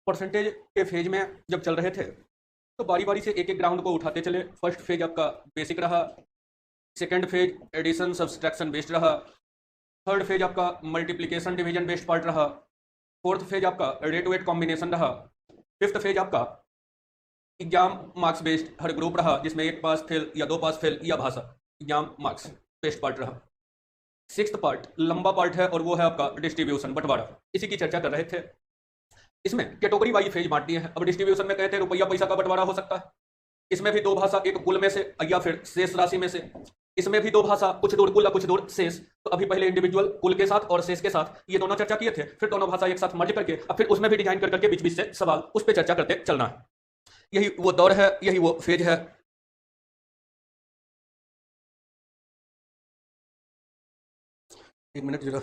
Percentage के phase में जब चल रहे थे तो बारी बारी से एक एक ग्राउंड को उठाते चले। फर्स्ट फेज आपका बेसिक रहा, second phase addition subtraction based रहा, थर्ड फेज आपका मल्टीप्लिकेशन डिवीजन बेस्ड पार्ट रहा, फोर्थ फेज आपका रेट वेट कॉम्बिनेशन रहा, फिफ्थ फेज आपका एग्जाम मार्क्स बेस्ड हर ग्रुप रहा जिसमें एक पास फेल या दो पास फेल या भाषा एग्जाम मार्क्स बेस्ड पार्ट रहा। सिक्स्थ पार्ट लंबा पार्ट है और वो है आपका डिस्ट्रीब्यूशन बंटवारा। इसी की चर्चा कर रहे थे। इसमें कैटेगरी वाइज फेज बांट दिए हैं। अब डिस्ट्रीब्यूशन में कहते हैं रुपया पैसा का बंटवारा हो सकता है। इसमें भी दो भाषा, एक कुल में से या फिर शेष राशि में से। इसमें भी दो भाषा, कुछ दूर कुल कुछ दूर शेष। तो अभी पहले इंडिविजुअल कुल के साथ और शेष के साथ ये दोनों चर्चा किए थे, फिर दोनों भाषा एक साथ मर्ज करके अब फिर उसमें भी डिजाइन कर करके बीच बीच से सवाल उस पर चर्चा करते चलना है। यही वो दौर है, यही वो फेज है। एक मिनट जरा।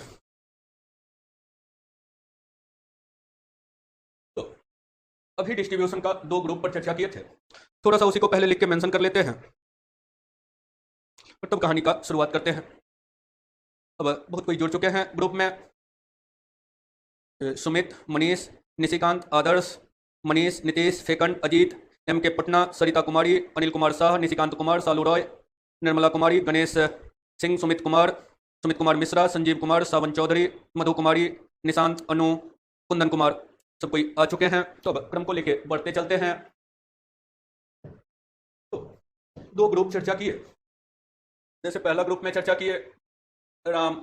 तो अभी डिस्ट्रीब्यूशन का दो ग्रुप पर चर्चा किए थे, थोड़ा सा उसी को पहले लिख के मेंशन कर लेते हैं और तब कहानी का शुरुआत करते हैं। अब बहुत कोई जुड़ चुके हैं ग्रुप में। सुमित, मनीष, निशिकांत, आदर्श, मनीष, नीतीश, फेकंड, अजीत, एम के पटना, सरिता कुमारी, अनिल कुमार शाह, निशिकांत कुमार, सालू रॉय, निर्मला कुमारी, गणेश सिंह, सुमित कुमार मिश्रा, संजीव कुमार, सावन चौधरी, मधु कुमारी, निशांत, अनु, कुंदन कुमार, सब कोई आ चुके हैं। तो अब क्रम को लेके बढ़ते चलते हैं। तो दो ग्रुप चर्चा किए। जैसे पहला ग्रुप में चर्चा किए राम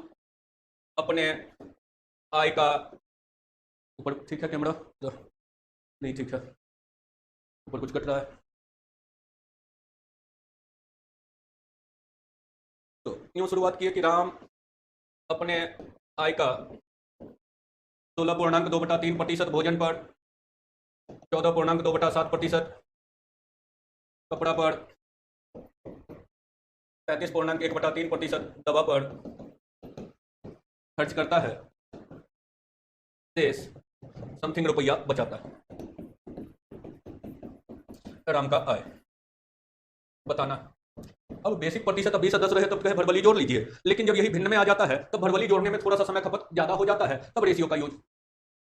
अपने आय का ऊपर ठीक है कैमरा नहीं ठीक है, ऊपर कुछ कट रहा है। तो यूं शुरुआत की कि राम अपने आय का 16.2/3% भोजन पर, 14.2/7% कपड़ा पर, 35.1/3% दवा पर खर्च करता है। शेष समथिंग रुपया बचाता है। राम का आय बताना। अब बेसिक प्रतिशत 20 सदस्य रहे तो कहे भरवली जोड़ लीजिए, लेकिन जब यही भिन्न में आ जाता है तब भरवली जोड़ने में थोड़ा सा समय खपत ज्यादा हो जाता है, तब रेशियो का यूज।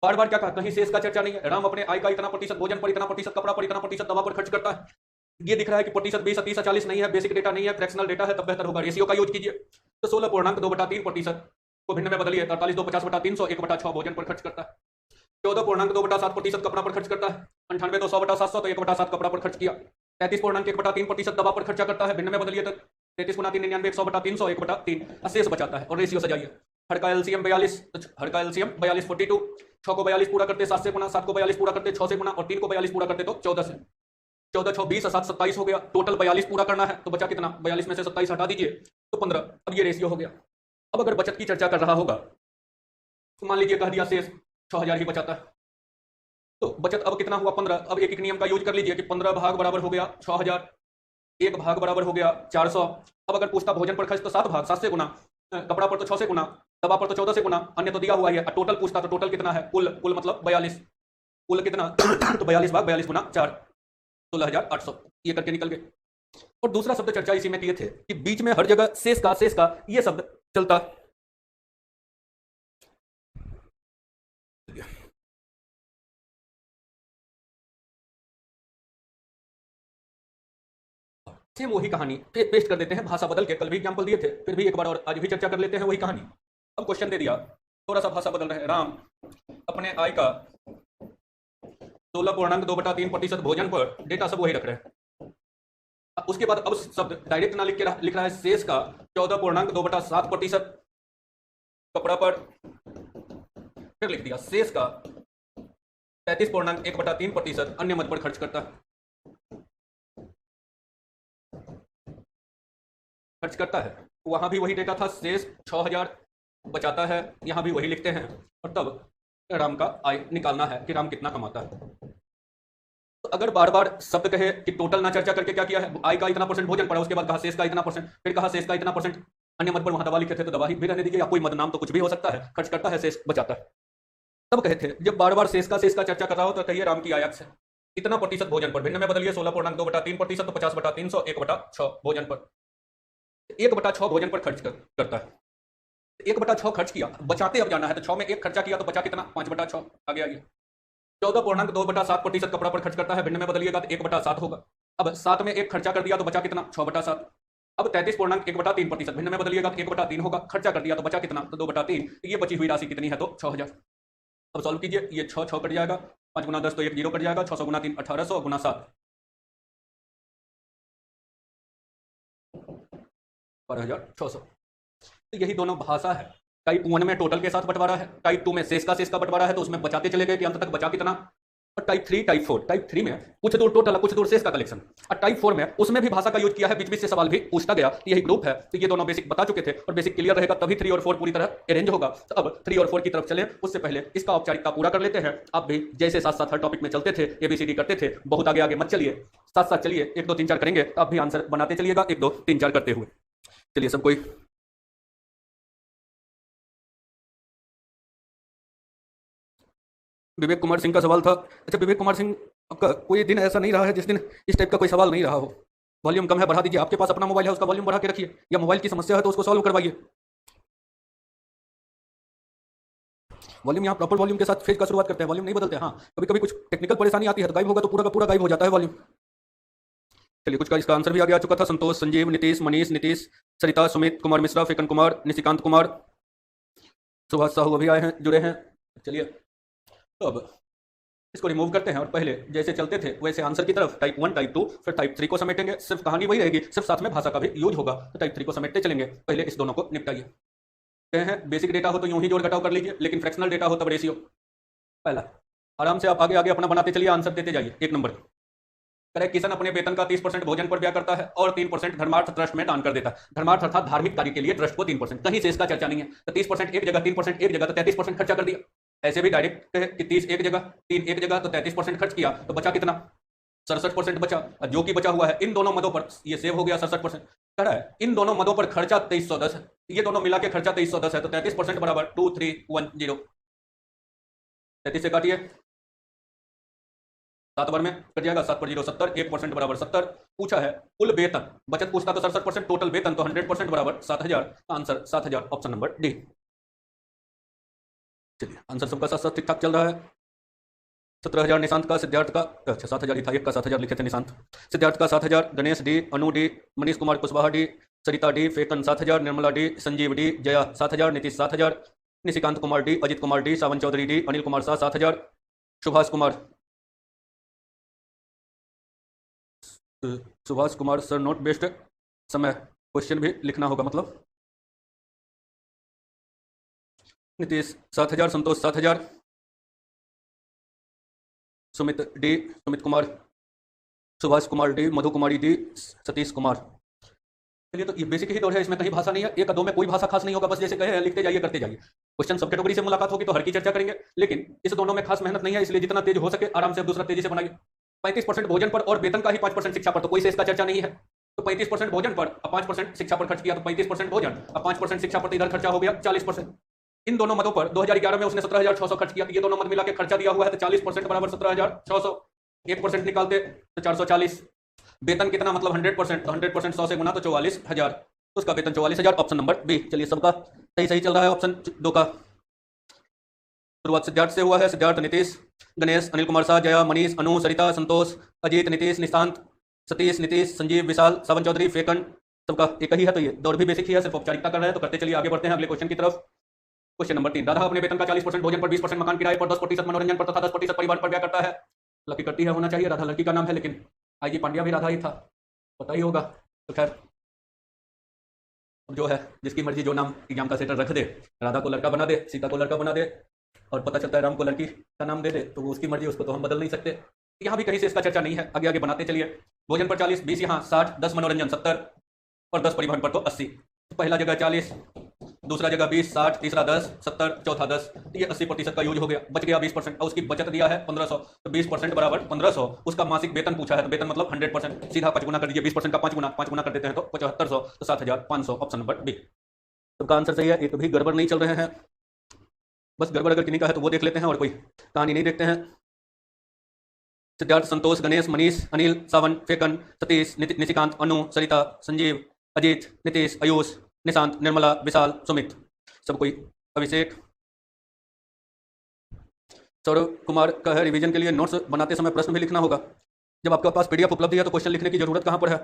बार बार क्या कहा, कहीं शेष का चर्चा नहीं है। राम अपने आय का इतना प्रतिशत भोजन पर, इतना प्रतिशत कपड़ा पर, इतना प्रतिशत दवा पर खर्च करता है। ये दिख रहा है कि प्रतिशत 20, 30, 40 नहीं है, बेसिक डेटा नहीं है, फ्रैक्शनल डेटा है, तब बेहतर होगा रेशियो का यूज कीजिए। तो 16.2/3% को भिन्न में बदलिए, 48/50/300 1/6 भोजन पर खर्च करता है। 14.2/7% कपड़ा पर खर्च करता है। 98/100/700 तो 1/7 कपड़ा पर खर्च किया। 33.1/3% दवा पर खर्चा करता है, भिन्न में बदलिए तो 33 गुना 3 99 100/300 1/3 शेष बचाता है। और रेशियो सजाइए। हर का एलसीएम 42, हर का एलसीएम 42 42, 6 को 42 पूरा करते 7 से गुना, 7 को 42 पूरा करते 6 से गुना और 3 को 42 पूरा करते तो 14 से। 14 6 20 7 27 हो गया। टोटल 42 पूरा करना है तो बचा कितना, 42 में से 27 हटा दीजिए तो 15। अब ये रेशियो हो गया। अब अगर बचत की चर्चा कर रहा होगा तो मान लीजिए कह दिया शेष 6000 ही बचाता है, तो बचत अब कितना हुआ 15। अब एक एक नियम का यूज कर लीजिए कि 15 भाग बराबर हो गया 6000, एक भाग बराबर हो गया 400। अब अगर पूछता भोजन पर खर्च तो 7 भाग 7 से गुना, कपड़ा पर तो 6 से गुना, दवा पर तो 14 से गुना, अन्य तो दिया हुआ है। टोटल पूछता तो टोटल कितना है, कुल मतलब 42, कुल कितना तो 42 भाग 42 गुना 4 16,800 ये करके निकल गए। और दूसरा शब्द चर्चा इसी में किए थे कि बीच में हर जगह शेष का ये शब्द चलता। सेम वही कहानी पेस्ट कर देते हैं, भाषा बदल के। कल भी एग्जाम्पल दिए थे, फिर भी एक बार और आज भी चर्चा कर लेते हैं वही कहानी। अब क्वेश्चन दे दिया, थोड़ा सा भाषा बदल रहे हैं। राम अपने आय का 16.2/3% भोजन पर, डेटा सब वही रख रहे हैं। उसके बाद अब शब्द डायरेक्ट ना लिख के लिख रहा है शेष का 14.2/7% कपड़ा पर, फिर लिख दिया शेष का 33.1/3% अन्य मद पर खर्च करता है। वहां भी वही डेटा था, शेष 6000 बचाता है, यहां भी वही लिखते हैं। और तब राम का आय निकालना है कि राम कितना कमाता है। तो अगर बार बार शब्द कहे कि टोटल ना चर्चा करके क्या किया है, आय का इतना परसेंट भोजन पड़ा, उसके बाद कहा शेष का इतना परसेंट, फिर कहा शेष का इतना परसेंट अन्य मद पर, वहां दवा लिखे थे तो दवा ही भी रहने दीजिए, या कोई मद नाम तो कुछ भी हो सकता है, खर्च करता है शेष बचाता है। तब कहे थे जब बार बार शेष का चर्चा कर रहा हो तो कहिए राम की आय अक्ष है इतना प्रतिशत भोजन पर, भिन्न में बदलिए 16.2/3% तो 50/300 1/6 भोजन पर, 1/6 भोजन पर खर्च करता है। 1/6 खर्च किया, बचाते अब जाना है तो 6 में 1 खर्चा किया तो बचा कितना 5/6 आ गया ये। 14.2/7% कपड़ा पर खर्च करता है, भिन्न में बदलिएगा तो 1/7 होगा। अब 7 में 1 खर्चा कर दिया तो बचा कितना, 6/7। अब 33.1/3%, भिन्न में बदलिएगा तो 1/3 होगा, खर्चा कर दिया तो बचा कितना, तो 2/3। ये बची हुई राशि कितनी है, तो 6000। अब सॉल्व कीजिए, ये 6 6 कट जाएगा, 5 गुना 10 तो 1 0 कट जाएगा, 600 गुना 3 1800 गुना 7 12,600। तो यही दोनों भाषा है। टाइप 1 में टोटल के साथ बंटवारा है, टाइप 2 में शेष का बंटवारा है, तो उसमें बचाते चले गए कि अंत तक बचा कितना। और टाइप 3 टाइप 4, टाइप 3 में कुछ दूर टोटल कुछ दूर शेष का कलेक्शन, और टाइप 4 में उसमें भी भाषा का यूज किया है, बीच बीच से सवाल भी पूछता गया। तो यही ग्रुप है। तो ये दोनों बेसिक बता चुके थे और बेसिक क्लियर रहेगा तभी 3 और 4 पूरी तरह अरेंज होगा। तो अब 3 और 4 की तरफ चले, उससे पहले इसका औपचारिकता पूरा कर लेते हैं। आप भी जैसे साथ साथ हर टॉपिक में चलते थे, एबीसीडी करते थे, बहुत आगे आगे मत चलिए, साथ साथ चलिए। 1 2 3 4 करेंगे तो आप भी आंसर बनाते चलिएगा, 1 2 3 4 करते हुए। चलिए सब कोई, विवेक कुमार सिंह का सवाल था। अच्छा, विवेक कुमार सिंह का कोई दिन ऐसा नहीं रहा है जिस दिन इस टाइप का कोई सवाल नहीं रहा हो। वॉल्यूम कम है, बढ़ा दीजिए। आपके पास अपना मोबाइल है, उसका वॉल्यूम बढ़ा के रखिए, या मोबाइल की समस्या है तो उसको सॉल्व करवाइए। वॉल्यूम यहाँ प्रॉपर वॉल्यूम के साथ फेज का शुरुआत करते हैं, वॉल्यूम नहीं बदलते हैं। हाँ, कभी कभी कुछ टेक्निकल परेशानी आती है तो गायब होगा तो पूरा का पूरा गायब हो जाता है वॉल्यूम। चलिए, कुछ का इसका आंसर भी आगे आ चुका था। संतोष, संजीव, नीतीश, मनीष, नीतीश, सरिता, सुमित, कुमार मिश्रा, फेकन कुमार, निशिकांत कुमार, सुभाष साहू अभी आए हैं, जुड़े हैं। चलिए, तो अब इसको रिमूव करते हैं और पहले जैसे चलते थे वैसे आंसर की तरफ टाइप 1 टाइप 2 फिर टाइप 3 को समेटेंगे। सिर्फ कहानी वही रहेगी, सिर्फ साथ में भाषा का भी यूज होगा। तो टाइप 3 को समेटते चलेंगे, पहले इस दोनों को निपटाइए। कहते हैं बेसिक डेटा हो तो यूं ही जोड़ घटाव कर लीजिए, लेकिन फ्रैक्शनल डेटा हो तब रेशियो। पहला, आराम से आप आगे आगे अपना बनाते चलिए, आंसर देते जाइए। 1 नंबर, करेक्ट। किशन अपने वेतन का 30% भोजन पर व्यय करता है और 3% धर्मार्थ ट्रस्ट में दान कर देता है। धर्मार्थ अर्थात धार्मिक कार्य के लिए ट्रस्ट को 3%, कहीं से इसका चर्चा नहीं है। तो 30% एक जगह, 3% एक जगह, तो 33% खर्चा कर दिया। ऐसे भी डायरेक्ट है कि 30 एक जगह, 3 एक जगह, तो 33% खर्च किया, तो बचा कितना, 67% बचा। और जो कि बचा हुआ है इन दोनों मदों पर, ये सेव हो गया 67%। कह रहा है इन दोनों मदों पर खर्चा 2310 है, ये दोनों मिला के खर्चा 2310 है, तो 33% बराबर 2310। 33 से काटिए, 7 बार में कट जाएगा, 7 पर 0 70, 1% बराबर 70। पूछा है कुल वेतन, बचत पूछता तो 67%, टोटल वेतन तो 100% बराबर 7000। Answer 7000, option number D. चलिए, आंसर सबका साथ साथ ठीक ठाक चल रहा है। 17,000 निशांत का, सिद्धार्थ का, अच्छा 7,000 ही था, एक का 7,000 लिखे थे निशांत। सिद्धार्थ का 7,000, Ganesh D, Anu D, Manish Kumar Kushwaha D, Sarita D, Phekan 7,000, Nirmala D, Sanjeev D, Jaya 7,000, Nitish 7,000, Nishikant Kumar D, Ajit Kumar D, Sawan Chaudhary D, Anil Kumar Shah 7,000, Subhash Kumar sir note based. समय क्वेश्चन भी लिखना होगा मतलब। Nitish 7,000, Santosh 7,000, Sumit D, Sumit Kumar, Subhash Kumar D, Madhu Kumari D, Satish Kumar. चलिए, तो ये बेसिक ही दौड़ है, इसमें कहीं भाषा नहीं है। 1 2 में कोई भाषा खास नहीं होगा, बस जैसे कहे लिखते जाइए, करते जाइए। क्वेश्चन सब कैटेगरी से मुलाकात होगी तो हर की चर्चा करेंगे, लेकिन इस दोनों में खास मेहनत नहीं है, इसलिए जितना तेज हो सके आराम से दूसरा तेजी से बनाइए। 35% भोजन पर और वेतन का ही 5% शिक्षा पर, तो कोई से इसका चर्चा नहीं है। तो 35% भोजन पर और 5% शिक्षा पर खर्च किया, तो 35% भोजन और 5% शिक्षा पर, इधर खर्चा हो गया 40%। इन दोनों मदों पर 2011 में उसने 17,600 खर्च किया, ये दोनों मद मिला के खर्चा दिया हुआ है, तो 40% बराबर 17,600। 1% निकालते तो 440। वेतन कितना, मतलब 100%, तो 100% 100 से गुना तो 44,000, तो उसका वेतन 44,000, ऑप्शन नंबर बी। चलिए, सबका सही सही चल रहा है। ऑप्शन 2 का शुरुआत सिद्धार्थ से हुआ है। सिद्धार्थ, नीतीश, गणेश, अनिल कुमार शाह, जया, मनीष, अनु, सरिता, संतोष, अजीत, नीतीश, निशांत, सतीश, नीतीश, संजीव, विशाल, सावन चौधरी, फेकन, सबका एक ही है। तो ये दौड़ भी बेसिक ही है, सिर्फ औपचारिकता कर रहे हैं। तो करते चलिए, आगे बढ़ते हैं अगले क्वेश्चन की तरफ। क्वेश्चन नंबर 3, राधा अपने वेतन का 40% भोजन पर, 20% मकान किराए पर, 10% मनोरंजन पर तथा 10% परिवार पर व्यय करता है। लकी करती है, होना चाहिए, राधा लड़की का नाम है, लेकिन IG पांड्या भी राधा ही था, पता ही होगा। तो खैर, अब जो है जिसकी मर्जी जो नाम एग्जाम का सेटर रख दे, राधा को लड़का बना दे, सीता को लड़का बना दे, और पता चलता है राम को लड़की का नाम दे दे, तो वो उसकी मर्जी, उसको तो हम बदल नहीं सकते। यहाँ भी कहीं से इसका चर्चा नहीं है, आगे आगे बनाते चलिए। भोजन पर 40, 20 यहाँ 60, 10 मनोरंजन 70 और 10 परिवहन पर तो 80। तो पहला जगह 40, दूसरा जगह 20, 60, तीसरा 10, 70, चौथा 10, तो ये 80% का यूज हो गया, बच गया 20%। और उसकी बचत दिया है 1500, तो 20% बराबर 1500। उसका मासिक वेतन पूछा है, तो वेतन मतलब 100%, सीधा 5 गुना कर दीजिए, 20% का 5 गुना कर देते हैं तो 7500, तो 7,500, ऑप्शन नंबर बी। सबका आंसर सही है, एक भी गड़बड़ नहीं चल रहे हैं। बस गड़बड़ अगर किन्हीं का है तो वो देख लेते हैं, और कोई कहानी नहीं देखते हैं। सिद्धार्थ, संतोष, गणेश, मनीष, अनिल, सावन, फेकन, सतीश, निशिकांत, अनु, सरिता, संजीव, अजीत, नीतीश, आयुष, निशांत, निर्मला, विशाल, सुमित, सब कोई, अभिषेक, सौरभ कुमार का है रिवीजन के लिए नोट्स बनाते समय प्रश्न भी लिखना होगा। जब आपके पास पीडीएफ उपलब्ध है तो क्वेश्चन लिखने की जरूरत कहाँ पर है?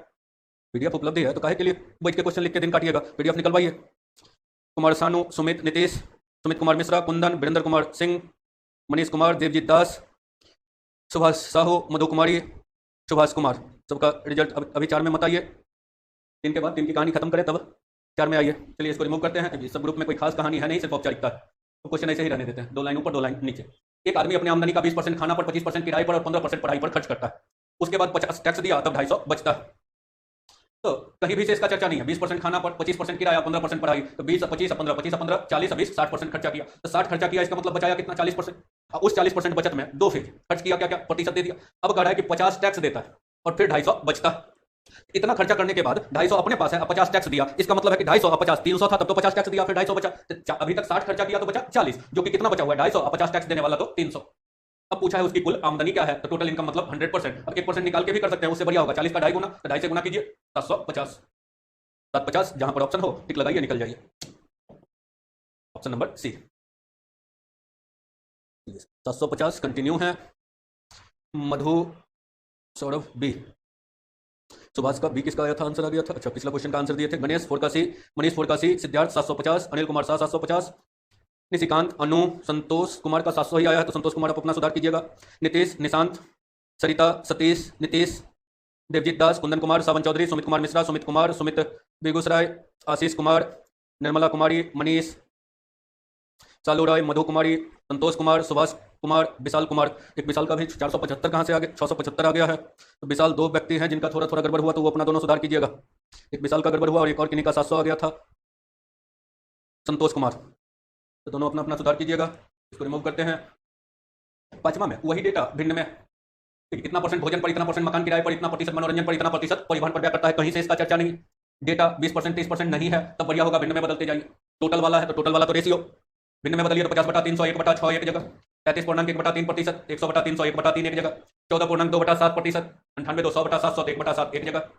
पीडीएफ उपलब्ध है तो काहे के लिए बैठ के क्वेश्चन लिख के दिन काटिएगा? पीडीएफ निकलवाइए। कुमार सानू, सुमित, नीतीश, सुमित कुमार मिश्रा, कुंदन, वीरेंद्र कुमार सिंह, मनीष कुमार, देवजीत दास, सुभाष साहू, मधु कुमारी, सुभाष कुमार, सबका रिजल्ट अभी 4 में मत आइए। 3 के बाद 3 की कहानी खत्म करें तब 4 में आइए। चलिए इसको रिमूव करते हैं क्योंकि सब ग्रुप में कोई खास कहानी है नहीं, सिर्फ औपचारिकता है, तो क्वेश्चन ऐसे ही रहने देते हैं। 2 लाइन ऊपर 2 लाइन नीचे। एक आदमी अपनी आमदनी का 20% खाना पर, 25% किराए पर और 15% पढ़ाई पर खर्च करता है। उसके बाद 50 टैक्स दिया तब 250 बचता है। तो कहीं भी से इसका चर्चा नहीं है। 20% खाना पर, 25% किराया, 15% पढ़ाई, तो 20 25 15 25 15 40 20 60% खर्चा किया। तो 60 खर्चा किया, इसका मतलब बचाया कितना? 40%। उस 40% बचत में 2 फीस खर्च किया, क्या क्या प्रतिशत दे दिया। अब कह रहा है कि 50 टैक्स देता है और फिर 250 बचता है। इतना खर्चा करने के बाद 250 अपने पास है, 50 टैक्स दिया, इसका मतलब है कि 250 और 50 300 था, तब तो 50 टैक्स दिया, फिर 250 बचा। तो अभी तक 60 खर्चा किया तो बचा 40, जो कि कितना बचा हुआ है? 250 और 50 टैक्स देने वाला तो 300। अब पूछा है उसकी कुल आमदनी क्या है, तो टोटल इनकम मतलब 100%। अब 1% निकाल के भी कर सकते हैं, उससे बढ़िया होगा। 40 का 2.5 गुना, तो 2.5 से गुना कीजिए, 750। 750 जहां पर ऑप्शन हो टिक लगाइए, निकल जाइए। ऑप्शन नंबर सी 750 कंटिन्यू है। मधु, सौरभ बी, सुभाष का बी किसका आया था? आंसर आ गया था। अच्छा, पिछला क्वेश्चन का आंसर दिए थे। गणेश 4 का सी, मनीष 4 का सी, सिद्धार्थ 750, अनिल कुमार शाह 750, निशिकांत, अनु, संतोष कुमार का 700 ही आया है, तो संतोष कुमार आप अपना सुधार कीजिएगा। नीतीश, निशांत, सरिता, सतीश, नीतीश, देवजीत दास, कुंदन कुमार, सावन चौधरी, सुमित कुमार मिश्रा, सुमित कुमार, सुमित बेगूसराय, आशीष कुमार, निर्मला कुमारी, मनीष, सालू राय, मधु कुमारी, संतोष कुमार, सुभाष कुमार, विशाल कुमार। एक विशाल का भी 475 कहाँ से आ गया? 675 आ गया है। तो विशाल 2 व्यक्ति हैं जिनका थोड़ा थोड़ा गड़बड़ हुआ, तो वो अपना दोनों सुधार कीजिएगा। एक विशाल का गड़बड़ हुआ और एक और किन्हीं का 700 आ गया था, संतोष कुमार। तो दोनों अपना अपना सुधार कीजिएगा। इसको रिमूव करते हैं। 5वां में वही डेटा भिन्न में, इतना परसेंट भोजन पर, इतना परसेंट मकान किराए पर, इतना प्रतिशत मनोरंजन पर, इतना प्रतिशत परिवहन पर व्यय करता है। कहीं से इसका चर्चा नहीं। डेटा 20% 30% नहीं है, तब बढ़िया होगा भिन्न में बदलते जाइए। टोटल वाला है तो टोटल वाला तो रेशियो, भिन्न में बदलिए तो 50/300 1/6 एक जगह, 33.1/3%, 100/300 1/3 एक जगह, 14.2/7%, 98 200/700 1/7 एक जगह,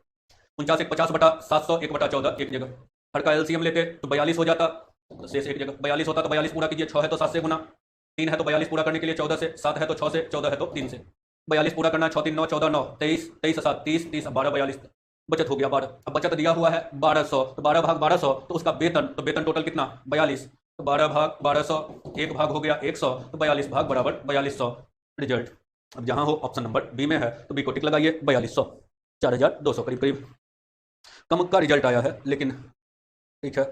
49 50/700 1/14 एक जगह। हर का एलसीएम लेते तो 42 हो जाता, तो शेष एक जगह 42 होता, तो 42 पूरा कीजिए। 6 है तो 7 से गुना, 3 है तो 42 पूरा करने के लिए 14 से, 7 है तो 6 से, 14 है तो 3 से। 42 पूरा करना, 6 3 9 14 9 23 23 7 30 30 12 42, बचत हो गया 12। अब बचत दिया हुआ है 1200, तो 12 भाग 1200 तो उसका वेतन, तो वेतन टोटल कितना? 42, तो 12 भाग 1200, एक भाग हो गया 100, तो 42 भाग बराबर 4200 रिजल्ट। अब जहां हो ऑप्शन नंबर बी में है तो बी को टिक लगाइए। 4200, 4200 करीब करीब कम का रिजल्ट आया है, लेकिन ठीक है।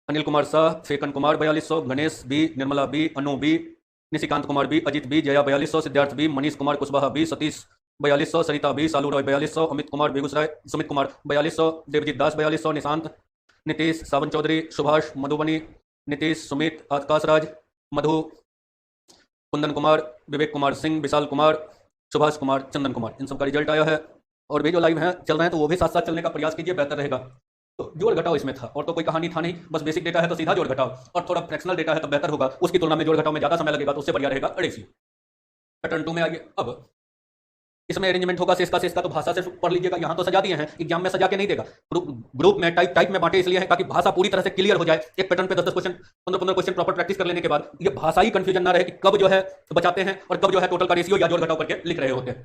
Anil Kumar Shah, Phekan Kumar 4200, Ganesh B, Nirmala B, Anu B, Nishikant Kumar B, Ajit B, Jaya 4200, Siddharth B, Manish Kumar Kushwaha B, Satish 4200, Sarita B, Salu Roy 4200, Amit Kumar Begusarai, Sumit Kumar 4200, Devjit Das 4200, Nishant, Nitish, Sawan Chaudhary, Subhash, Madhubani, Nitish, Sumit, Akash Raj, Madhu, Kundan Kumar, Vivek Kumar Singh, Vishal Kumar, Subhash Kumar, Chandan Kumar, इन सबका रिजल्ट आया है। और भी जो लाइव हैं चल रहे हैं तो वो भी साथ साथ चलने का प्रयास कीजिए, बेहतर रहेगा। तो जोड़ घटाओ इसमें था, और तो कोई कहानी था नहीं, बस बेसिक डेटा है तो सीधा जोड़ घटाओ, और थोड़ा फ्रैक्शनल डेटा है तो बेहतर होगा। उसकी तुलना में जोड़ घटाओ में ज्यादा समय लगेगा, तो उससे बढ़िया रहेगा रेशियो। पैटर्न 2 में आइए। अब इसमें अरेंजमेंट होगा शेष का तो भाषा से पढ़ लीजिएगा। यहाँ तो सजा दिए हैं, एग्जाम में सजा के नहीं देगा। ग्रुप में टाइप में बांटे इसलिए है ताकि भाषा पूरी तरह से क्लियर हो जाए। एक पैटर्न पे 10 क्वेश्चन 15 क्वेश्चन प्रॉपर प्रैक्टिस कर लेने के बाद ये भाषा ही कंफ्यूजन ना रहे कि कब जो है बचाते हैं और कब जो है टोटल का रेशियो या जोड़ घटाव करके लिख रहे होते हैं।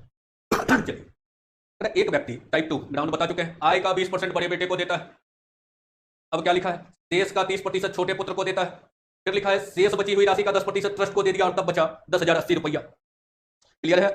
एक व्यक्ति टाइप 2 ग्राउंड बता चुके हैं, आय का 20% बड़े बेटे को देता है। अब क्या लिखा है? शेष का 30% छोटे पुत्र को देता है। फिर लिखा है शेष बची हुई राशि का 10% ट्रस्ट को दे दिया और तब बचा 10,080 रुपया। क्लियर है?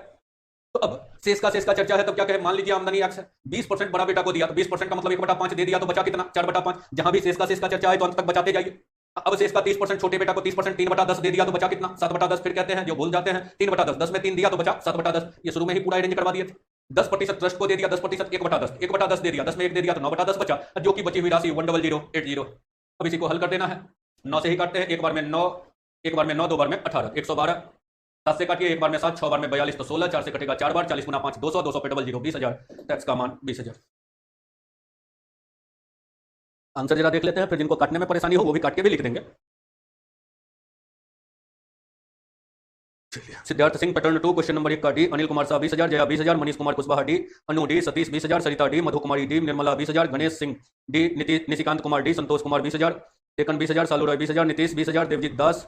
तो अब शेष का चर्चा है, तो क्या कहे? मान लीजिए आमदनी एक्स है, 20% बड़ा बेटा को दिया, तो 20% का मतलब 1/5 दे दिया, तो बचा कितना? 4/5। जहां भी शेष का चर्चा है तो अंत तक बचाते जाइए। अब शेष का 30% छोटे बेटा को 30% 3/10 दे दिया, तो बचा कितना? 7/10। फिर कहते हैं जो भूल जाते हैं 3/10, 10 में 3 दिया तो बचा 7/10। ये शुरू में ही पूरा अरेंज करवा दिए थे। 10% ट्रस्ट को दे दिया, 10% 1/10, 1/10 दे दिया, 10 में 1 दे दिया तो 9/10 बचा, जो कि बची हुई राशि 10080। अब इसी को हल कर देना है। 9 से ही काटते हैं, एक बार में 9, एक बार में 9, 2 बार में 18, 112। 7 से काटिए, एक बार में 7, 6 बार में 42 तो 16, 4 से कटेगा 4 बार, 40 गुना 5 200, 200 पे 00, 20,000। टैक्स का मान 20,000। आंसर जरा देख लेते हैं, फिर जिनको काटने में परेशानी हो वो भी काट के भी लिख देंगे। Siddharth Singh pattern 2 question number 1 का D, Anil Kumar Shah 20,000, Jaya 20,000, Manish Kumar Kushwaha D, Anu D, Satish 20,000, Sarita D, Madhu Kumari D, Nirmala 20,000, Ganesh Singh D, Nishikant Kumar D, Santosh Kumar 20,000, Tekan 20,000, Salu Rai 20,000, Nitish 20,000, Devjit Das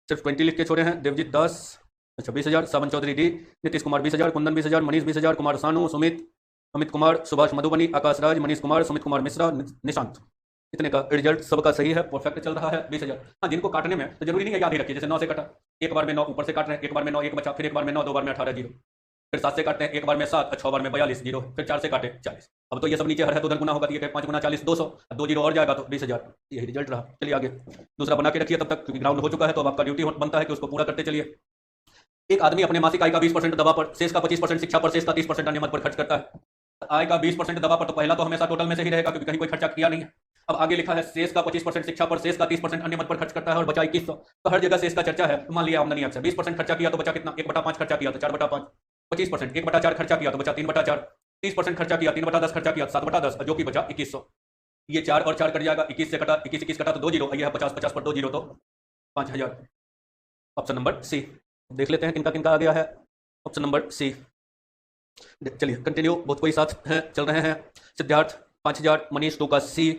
सिर्फ 20 लिख के छोड़े हैं, देवजीत दास अच्छा 20,000, सावन चौधरी डी, नीतीश कुमार 20,000, कुंदन 20,000, मनीष 20,000, कुमार सानू, सुमित, अमित कुमार, सुभाष मधुबनी, आकाश राज, मनीष कुमार, सुमित कुमार मिश्रा, निशांत। इतने का रिजल्ट सबका सही है, परफेक्ट चल रहा है 20,000। हाँ, जिनको काटने में तो जरूरी नहीं है याद ही रखिए, जैसे 9 से काटा, एक बार में 9 ऊपर से काट रहे हैं, एक बार में 9 एक बचा, फिर एक बार में 9 दो बार में 18 जीरो, फिर 7 से काटते हैं, एक बार में 7 6 बार में 42 जीरो, फिर 4 से काटे 40। अब तो ये सब नीचे हर है तो उधर गुना होगा, तो ये 5 गुना 40 200, 2 जीरो और जाएगा तो 20,000। यही रिजल्ट रहा। चलिए आगे दूसरा बना के रखिए तब तक, क्योंकि ग्राउंड हो चुका है तो अब आपका ड्यूटी बनता है कि उसको पूरा करते चलिए। एक आदमी अपने मासिक आय का 20% दवा पर, शेष का 25% शिक्षा पर, शेष का 30% अन्य मद पर खर्च करता है। आय का 20% दवा पर, तो पहला तो हमेशा टोटल में से ही रहेगा क्योंकि कहीं कोई खर्चा किया नहीं है। अब आगे लिखा है शेष का 25% शिक्षा पर, शेष का 30% अन्य मद पर खर्च करता है और बचा 2100। तो हर जगह शेष का चर्चा है। तो मान लिया आमदनी आपसे 20% खर्चा किया तो बचा कितना, 1/5 खर्चा किया तो 4/5, 25% 1/4 खर्चा किया तो बचा 3/4, 30% खर्चा किया 3/10 खर्चा किया 7/10, जो कि बचा 2100। ये 4 और 4 कट जाएगा, 21 से कटा 21 कटा तो 2 जीरो, ये है 50 पर 2 जीरो तो 5000। Option number C. देख लेते हैं किनका किनका आ गया है। Option number C. चलिए कंटिन्यू, बहुत कोई साथ हैं चल रहे हैं। सिद्धार्थ 5000, मनीष 2 का सी,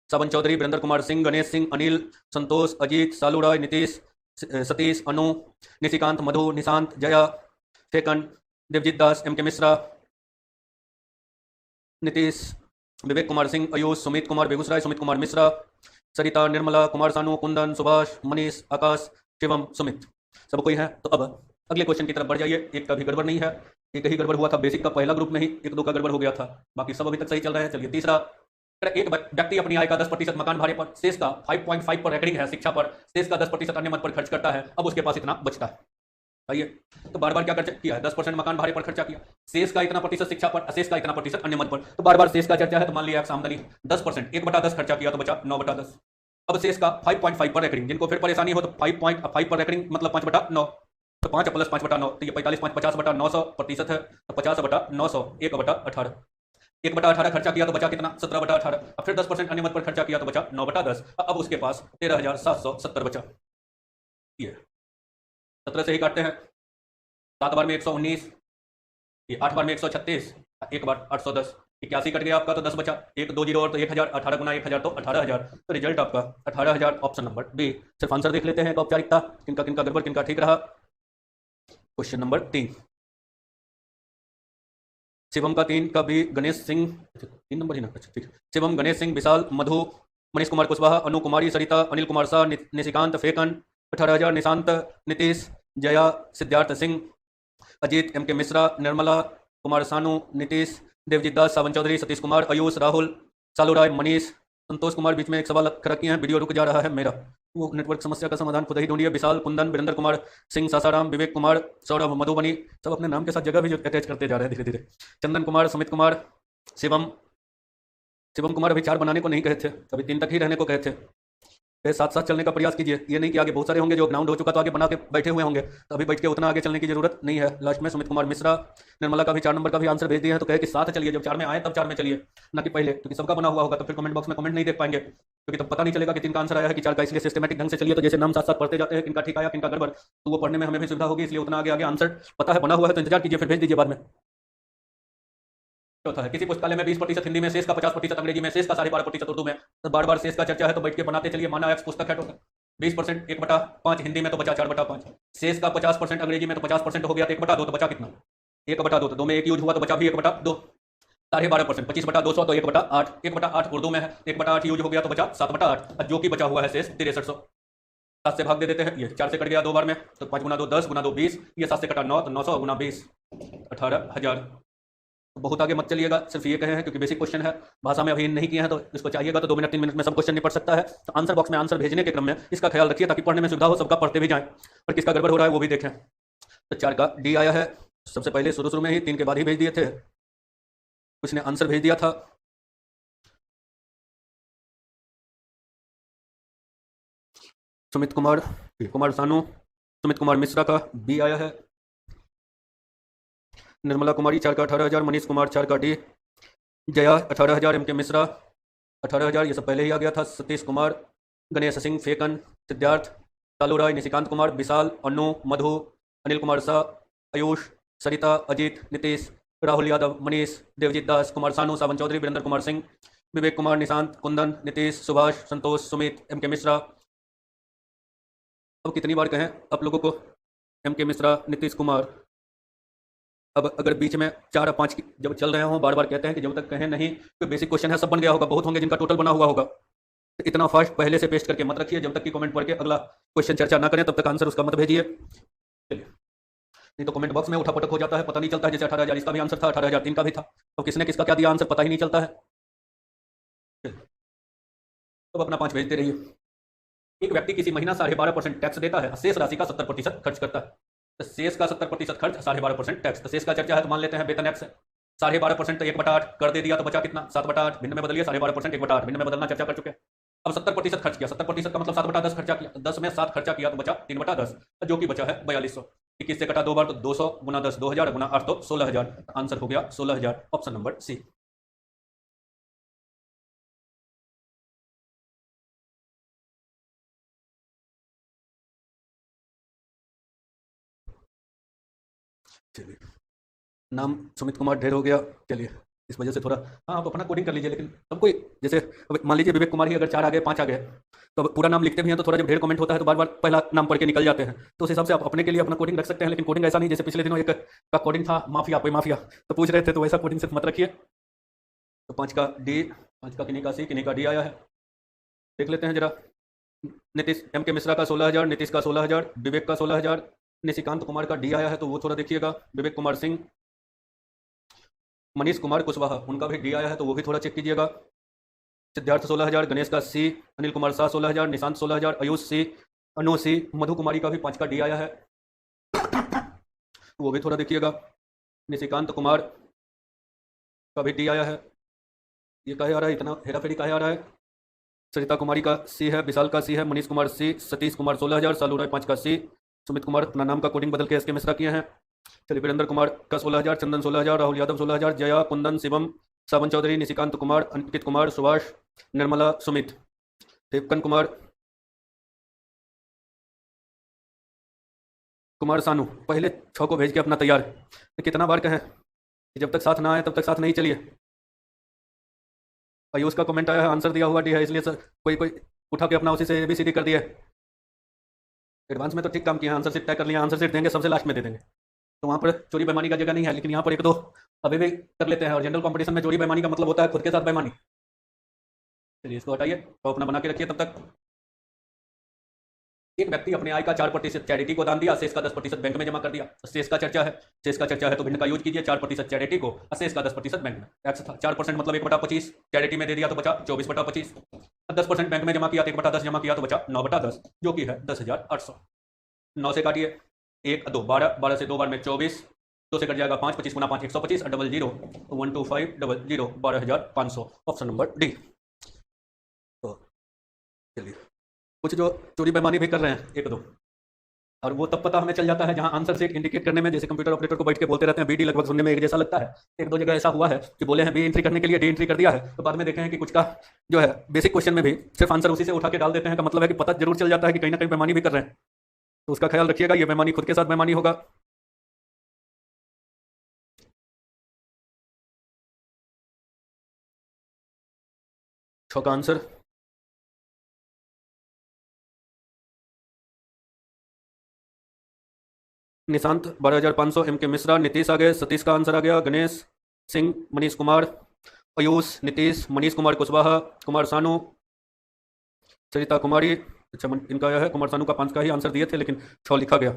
सावन चौधरी, वीरेंद्र कुमार सिंह, गणेश सिंह, अनिल, संतोष, अजीत, सालू राय, नीतीश, सतीश, अनु, निशिकांत, मधु, निशांत, जया, फेकन, देवजीत दास, एम के मिश्रा, नीतीश, विवेक कुमार सिंह, आयुष, सुमित कुमार बेगूसराय, सुमित कुमार मिश्रा, सरिता, निर्मला, कुमार सानू, कुंदन, सुभाष, मनीष, आकाश, शिवम, सुमित, सब कोई है। तो अब अगले क्वेश्चन की तरफ बढ़ जाइए। एक का भी गड़बड़ नहीं है, एक ही गड़बड़ हुआ था बेसिक का पहला ग्रुप में ही, 1 2 का गड़बड़ हो गया था, बाकी सब अभी तक सही चल रहे हैं। चलिए तीसरा, एक व्यक्ति अपनी आय का 10% मकान भाड़े पर, शेष का 5.5 पर रेकरिंग है शिक्षा पर, शेष का 10% अन्य मद पर खर्च करता है। अब उसके पास इतना बचता है। आइए, तो बार बार क्या खर्च किया है, 10% मकान भाड़े पर खर्चा किया, शेष का इतना प्रतिशत शिक्षा पर, शेष का इतना प्रतिशत अन्य मद पर। तो बार बार शेष का चर्चा है, तो मान लिया आमदनी 10%, 1/10 खर्चा किया तो बचा 9/10। अब शेष का 5.5 पर रेकरिंग, जिनको फिर परेशानी हो तो 5.5 पर रेकरिंग मतलब 5/9, तो 5 + 5/9, तो ये 45 5 50/900 प्रतिशत है, तो 50/900 1/18। 1/18 खर्चा किया तो बचा कितना, 17/18। अब फिर 10% अन्य मद पर खर्चा किया तो बचा 9/10। अब उसके पास 13,770 बचा। ये 17 से ही काटते हैं, 7 बार में 119, ये 8 बार में 136, 1 बार 810, 81 कट गया आपका तो 10 बचा, 1 2 जीरो और तो 1000, 18 गुना 1000 तो 18,000। तो रिजल्ट आपका 18,000, ऑप्शन नंबर बी। सिर्फ आंसर देख लेते हैं एक औपचारिकता, किनका किनका गड़बड़ किनका ठीक रहा। क्वेश्चन नंबर 3, शिवम का 3 का भी, गणेश सिंह 3 नंबर ही ना, अच्छा ठीक है। शिवम, गणेश सिंह, विशाल, मधु, मनीष कुमार कुशवाहा, अनु कुमारी, सरिता, अनिल कुमार शाह, निशिकांत, फेकन 18,000, निशांत, नीतीश, जया, सिद्धार्थ सिंह, अजीत, एम के मिश्रा, निर्मला, कुमार सानू, नीतीश, देवजीत दास, सावन चौधरी, सतीश कुमार, आयुष, राहुल, सालू राय, मनीष, संतोष कुमार। बीच में एक सवाल खड़ा किए हैं, वीडियो रुक जा रहा है मेरा, वो नेटवर्क समस्या का समाधान खुद ही ढूंढिए। विशाल, कुंदन, वीरेंद्र कुमार सिंह, सासाराम, विवेक कुमार, सौरभ, मधुबनी, सब अपने नाम के साथ जगह भी अटैच करते जा रहे हैं धीरे धीरे। चंदन कुमार, सुमित कुमार, शिवम, शिवम कुमार अभी 4 बनाने को नहीं कहे थे, अभी 3 तक ही रहने को कहे थे। साथ साथ चलने का प्रयास कीजिए, ये नहीं कि आगे बहुत सारे होंगे जो ग्राउंड हो चुका तो आगे बना के बैठे हुए होंगे, तो अभी बैठ के उतना आगे चलने की जरूरत नहीं है। लास्ट में सुमित कुमार मिश्रा, निर्मला का भी 4 नंबर का भी आंसर भेज दिया है, तो कहे कि साथ चलिए, जब 4 में आए तब 4 में चलिए, ना कि पहले, क्योंकि सबका बना हुआ होगा तो फिर कमेंट बॉक्स में कमेंट नहीं देख पाएंगे, क्योंकि तब पता नहीं चलेगा कि 3 का आंसर आया है कि 4 का। इसलिए सिस्टमेटिक ढंग से चलिए, तो जैसे नाम साथ साथ पढ़ते जाते हैं, किनका ठीक आया किनका गड़बड़, तो वो पढ़ने में हमें भी सुविधा होगी, इसलिए उतना आगे आगे आंसर पता है बना हुआ है तो इंतजार कीजिए, फिर भेज दीजिए बाद में। चौथा है, किसी पुस्तकालय में 20% हिंदी में, शेष का 50% अंग्रेजी में, शेष का 12.5% उर्दू में। तो बार बार शेष का चर्चा है तो बैठ के बनाते चलिए। माना एक्स पुस्तक है तो 20% 1/5 हिंदी में तो बचा 4/5, शेष का 50% अंग्रेजी में तो 50% हो गया तो 1/2, तो बचा कितना 1/2, तो 2 में 1 यूज हुआ तो बचा भी 1/2। 12.5% 25/200 तो 1/8, 1/8 उर्दू में है, 1/8 यूज हो गया तो बचा 7/8, जो कि बचा हुआ है शेष 6300। 7 से भाग दे देते हैं, ये 4 से कट गया 2 बार में, तो 5 गुना 2 10 गुना 2 20, ये 7 से कटा 9, तो 900 गुना 20 18,000। बहुत आगे मत चलिएगा, सिर्फ ये कहे हैं क्योंकि बेसिक क्वेश्चन है, भाषा में अभी नहीं किए हैं, तो इसको चाहिएगा तो 2 मिनट 3 मिनट में सब क्वेश्चन निपट सकता है। तो आंसर बॉक्स में आंसर भेजने के क्रम में इसका ख्याल रखिए ताकि पढ़ने में सुविधा हो, सबका पढ़ते भी जाएं और किसका गड़बड़ हो रहा है वो भी देखें। तो 4 का डी आया है सबसे पहले, शुरू में ही, 3 के बाद ही भेज दिए थे, कुछ ने आंसर भेज दिया था। सुमित कुमार, कुमार सानू, सुमित कुमार मिश्रा का बी आया है। निर्मला कुमारी 4 का 18,000, मनीष कुमार 4 का डी, जया 18,000, एम के मिश्रा 18,000, ये सब पहले ही आ गया था। सतीश कुमार, गणेश सिंह, फेकन, सिद्धार्थ, सालू राय, निशिकांत कुमार, विशाल, अनु, मधु, अनिल कुमार शाह, आयुष, सरिता, अजीत, नीतीश, राहुल यादव, मनीष, देवजीत दास, कुमार सानू, सावन चौधरी, वीरेंद्र कुमार सिंह, विवेक कुमार, निशांत, कुंदन, नीतीश, सुभाष, संतोष, सुमित, एम के मिश्रा। अब कितनी बार कहें आप लोगों को, MK मिश्रा, नीतीश कुमार। अब अगर बीच में 4 और 5 जब चल रहे हों, बार बार कहते हैं कि जब तक कहें नहीं तो बेसिक क्वेश्चन है, सब बन गया होगा, बहुत होंगे जिनका टोटल बना हुआ होगा, तो इतना फास्ट पहले से पेस्ट करके मत रखिए, जब तक कि कमेंट पढ़ के अगला क्वेश्चन चर्चा ना करें तब तक आंसर उसका मत भेजिए। चलिए, नहीं तो कमेंट बॉक्स में उठापटक हो जाता है, पता नहीं चलता है। जैसे 18,000 इसका भी आंसर था, 18,003 का भी था, तो किसने किसका क्या दिया आंसर पता ही नहीं चलता है। तो अपना 5 भेजते रहिए। एक व्यक्ति किसी महीना 12.5% टैक्स देता है, शेष राशि का 70% खर्च करता है। तो शेष का 70% खर्च, 12.5% टैक्स, तो शेष का चर्चा है, तो मान लेते हैं वेतन एक्स है। 12.5% तो 1/8 कर दे दिया, तो बचा कितना? 7/8 भिन्न में बदलिए, 12.5% 1/8 भिन्न में बदलना चर्चा कर चुके हैं। अब 70% खर्च किया, 70% का मतलब 7/10 खर्चा किया, 10 में 7 खर्चा किया तो बचा 3/10, जो कि बचा है 4200। 21 से कटा 2 बार तो 200 गुना 10 2000 गुना 8 तो 16,000, आंसर हो गया 16,000, ऑप्शन नंबर सी। चलिए, नाम सुमित कुमार ढेर हो गया। चलिए, इस वजह से थोड़ा, हाँ आप अपना कोडिंग कर लीजिए, लेकिन सबको जैसे अब मान लीजिए विवेक कुमार ही अगर 4 आ गए 5 आ गए, तो अब पूरा नाम लिखते भी हैं तो थोड़ा जब ढेर कमेंट होता है तो बार बार पहला नाम पढ़ के निकल जाते हैं, तो उस हिसाब से आप अपने के लिए अपना कोडिंग रख सकते हैं। लेकिन कोडिंग ऐसा नहीं, जैसे पिछले दिनों एक का कोडिंग था माफिया पे माफिया, तो पूछ रहे थे, तो वैसा कोडिंग सिर्फ मत रखिए। तो 5 का डी, 5 का किन्हीं का सी, किन्हीं का डी आया है, देख लेते हैं जरा। नीतीश MK मिश्रा का 16,000, नीतीश का 16,000, विवेक का 16,000, निशिकांत कुमार का डी आया है तो वो थोड़ा देखिएगा, विवेक कुमार सिंह, मनीष कुमार कुशवाहा उनका भी डी आया है तो वो भी थोड़ा चेक कीजिएगा। सिद्धार्थ 16,000, गणेश का सी, अनिल कुमार शाह 16,000, निशांत 16,000, आयुष सी, अनु सी, मधु कुमारी का भी 5 का डी आया है, तो वो भी थोड़ा देखिएगा। निशिकांत कुमार का भी डी आया है, ये कहे आ रहा है, इतना हेरा फेरी कहे आ रहा है। सरिता कुमारी का सी है, विशाल का सी है, मनीष कुमार सी, सतीश कुमार 16,000, सालू राय 5 का सी, सुमित कुमार अपना नाम का कोडिंग बदल के SK मिश्रा किए हैं। चलिए, वीरेंद्र कुमार का 16,000, चंदन 16,000, राहुल यादव 16,000, जया, कुंदन, शिवम, सावन चौधरी, निशिकांत कुमार, अंकित कुमार, सुभाष, निर्मला, सुमित, देवकन कुमार, कुमार सानू, पहले 6 को भेज के अपना तैयार। तो कितना बार कहें कि जब तक साथ ना आए तब तक साथ नहीं चलिए। आयुष का कमेंट आया है, आंसर दिया हुआ डी है, इसलिए सर कोई कोई उठा के अपना उसी से ABCD कर दिया। एडवांस में तो ठीक काम किया, आंसर सीट तय कर लिया, आंसर सीट देंगे सबसे लास्ट में दे देंगे, तो वहाँ पर चोरी बेईमानी का जगह नहीं है। लेकिन यहाँ पर एक दो अभी भी कर लेते हैं, और जनरल कंपटीशन में चोरी बेईमानी का मतलब होता है खुद के साथ बेईमानी। चलिए, इसको हटाइए तो अपना बना के रखिए। तब तक एक व्यक्ति अपने आय का 4% चैरिटी को दान दिया, शेष का 10% बैंक में जमा कर दिया। शेष का चर्चा है, शेष का चर्चा है तो भिन्न का यूज कीजिए, 4% चैरिटी को और शेष का 10% बैंक में। एक्स था 4% मतलब 1/25 चैरिटी में दे दिया तो बचा 24/25, 10% बैंक में जमा किया तो 1/10 जमा किया तो बचा 9/10, जो कि है 10,800। 9 से काटिए, 1 2 12, 12 से 2 बार में 24, 2 से कट जाएगा 5, 25 गुना 5 125, 00 12500 12,500, ऑप्शन नंबर डी। तो चलिए, कुछ जो चोरी बेईमानी भी कर रहे हैं एक दो, और वो तब पता हमें चल जाता है जहां आंसर सीट इंडिकेट करने में, जैसे कंप्यूटर ऑपरेटर को बैठ के बोलते रहते हैं BD लगभग सुनने में एक जैसा लगता है। एक दो जगह ऐसा हुआ है कि बोले हैं बी एंट्री करने के लिए, डी एंट्री कर दिया है, तो बाद में देखे हैं कि कुछ का जो है बेसिक क्वेश्चन में भी सिर्फ आंसर उसी से उठा के डाल देते हैं, का मतलब है कि पता जरूर चल जाता है कि कहीं ना कहीं बेईमानी भी कर रहे हैं। तो उसका ख्याल रखिएगा, ये बेईमानी खुद के साथ बेईमानी होगा। छः का आंसर निशांत 12,500, MK मिश्रा, नीतीश आ गए, सतीश का आंसर आ गया, गणेश सिंह, मनीष कुमार, आयुष, नीतीश, मनीष कुमार कुशवाहा, कुमार सानू, सरिता कुमारी, अच्छा इनका यह है, कुमार सानू का 5 का ही आंसर दिए थे लेकिन 6 लिखा गया।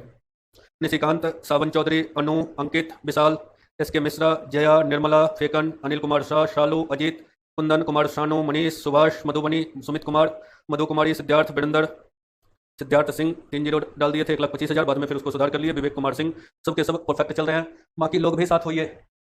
निशिकांत, सावन चौधरी, अनु, अंकित, विशाल, SK मिश्रा, जया, निर्मला, फेकन, अनिल कुमार शाह, शालू, अजीत, कुंदन, कुमार सानू, मनीष, सुभाष, मधुबनी, सुमित कुमार, मधु कुमारी, सिद्धार्थ, वीरेंद्र, सिद्धार्थ सिंह 3 जीरो डाल दिए थे, 1,25,000, बाद में फिर उसको सुधार कर लिए। विवेक कुमार सिंह, सबके सब परफेक्ट चल रहे हैं। बाकी लोग भी साथ होइए,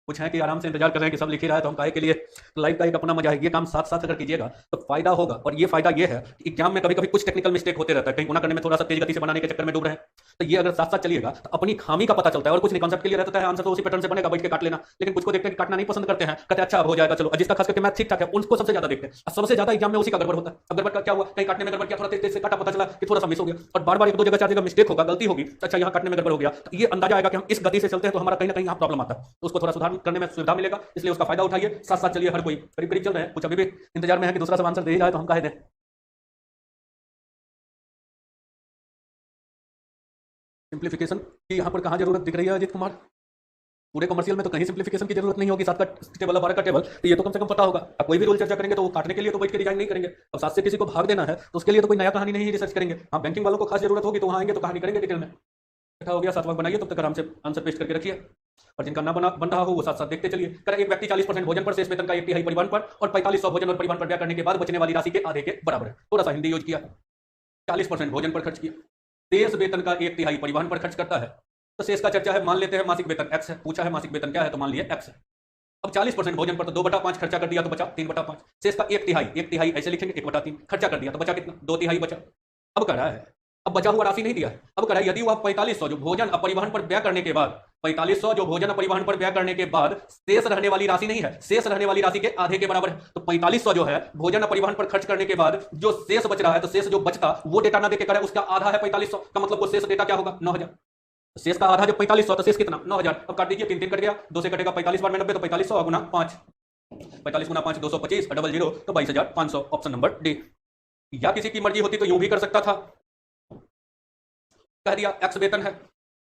कुछ है कि आराम से इंतजार कर रहे हैं कि सब लिख ही रहा है तो हम काहे के लिए। लाइव का एक अपना मजा है, ये काम साथ साथ अगर कीजिएगा तो फायदा होगा। और ये फायदा ये है कि एग्जाम में कभी कभी कुछ टेक्निकल मिस्टेक होते रहता है, कहीं गुना करने में थोड़ा सा तेज गति से बनाने के चक्कर में डूब रहे हैं, तो ये अगर साथ साथ चलिएगा तो अपनी खामी का पता चलता है। और कुछ नहीं, कॉन्सेप्ट क्लियर रहता है, आंसर तो उसी पैटर्न से बनेगा, बैठ के काट लेना। लेकिन कुछ को देखते हैं काटना नहीं पसंद करते हैं, कहते हैं अच्छा अब हो जाएगा चलो, और जिसका खास करके मैथ ठीक ठाक है उनको सबसे ज्यादा देखते हैं। सबसे ज्यादा एग्जाम में उसी का गड़बड़ होता है। अब गड़बड़ का क्या हुआ, कहीं काटने में गड़बड़ किया, थोड़ा तेज तेज से काटा, पता चला कि थोड़ा सा मिस हो गया, और बार बार एक दो जगह 4 जगह मिस्टेक होगा, गलती होगी, तो अच्छा यहाँ काटने में गड़बड़ हो गया, तो ये अंदाजा आएगा कि हम इस गति से चलते हैं तो हमारा कहीं ना कहीं यहाँ प्रॉब्लम आता है, तो उसको थोड़ा सुधार करने में सुविधा मिलेगा। इसलिए उसका फायदा उठाइए, साथ साथ चलिए। हर कोई करीब करीब चल रहे हैं, कुछ अभी भी इंतजार में है कि दूसरा सब आंसर दे ही जाए तो हम कहे दें। सिंप्लीफिकेशन की यहाँ पर कहाँ जरूरत दिख रही है अजीत कुमार? पूरे कमर्शियल में तो कहीं सिंप्लीफिकेशन की जरूरत नहीं होगी। 7 का टेबल 12 का टेबल, तो ये तो कम से कम पता होगा। अब कोई भी रूल चर्चा करेंगे तो वो काटने के लिए तो बैठ के डिजाइन नहीं करेंगे। अब 7 से किसी को भाग देना है तो उसके लिए तो कोई नया कहानी नहीं रिसर्च करेंगे। हाँ, बैंकिंग वालों को खास जरूरत होगी तो वहाँ आएंगे तो कहानी करेंगे डिटेल में। इकट्ठा हो गया, 7 बनाइए, तब तक आराम से आंसर पेस्ट करके रखिए। और जिनका ना बन रहा हो वो साथ साथ देखते चलिए। कर एक व्यक्ति 40% भोजन पर, शेष वेतन का 1/3 परिवहन पर और 4500 भोजन और परिवहन पर व्यय करने के बाद बचने वाली राशि के आधे के बराबर है। थोड़ा सा हिंदी यूज किया। 40% भोजन पर खर्च किया, शेष वेतन का 1/3 परिवहन पर खर्च करता है, तो शेष का चर्चा है। मान लेते हैं मासिक वेतन x है, पूछा है मासिक वेतन क्या है, तो मान लिया x है। अब 40% भोजन पर तो 2/5 खर्चा कर दिया तो बचा 3/5। शेष का 1/3 ऐसे लिखेंगे 1/3 खर्चा कर दिया तो बचा कितना? 2/3 बचा। अब कह रहा है, अब बचा हुआ राशि नहीं दिया। अब कह रहा है यदि वह 4500 जो भोजन और परिवहन पर व्यय करने के बाद 4500 जो भोजन और परिवहन पर व्यय करने के बाद शेष रहने वाली राशि नहीं है, शेष रहने वाली राशि के आधे के बराबर है। तो 4500 जो है भोजन और परिवहन पर खर्च करने के बाद जो शेष बच रहा है, तो शेष जो बचता वो डेटा ना देके करे उसका आधा है 4500 का, मतलब वो शेष डेटा क्या होगा? 9000। शेष का आधा जब 4500 तो शेष कितना? 9000। अब काट दीजिए, 3 3 कट गया, 2 से कटेगा 45 बार में 90, तो 4500 गुना 5, 45 गुना 5 225 00, तो 22500, ऑप्शन नंबर डी। या किसी की मर्जी होती तो यूं भी कर सकता था, कह दिया एक्स वेतन है,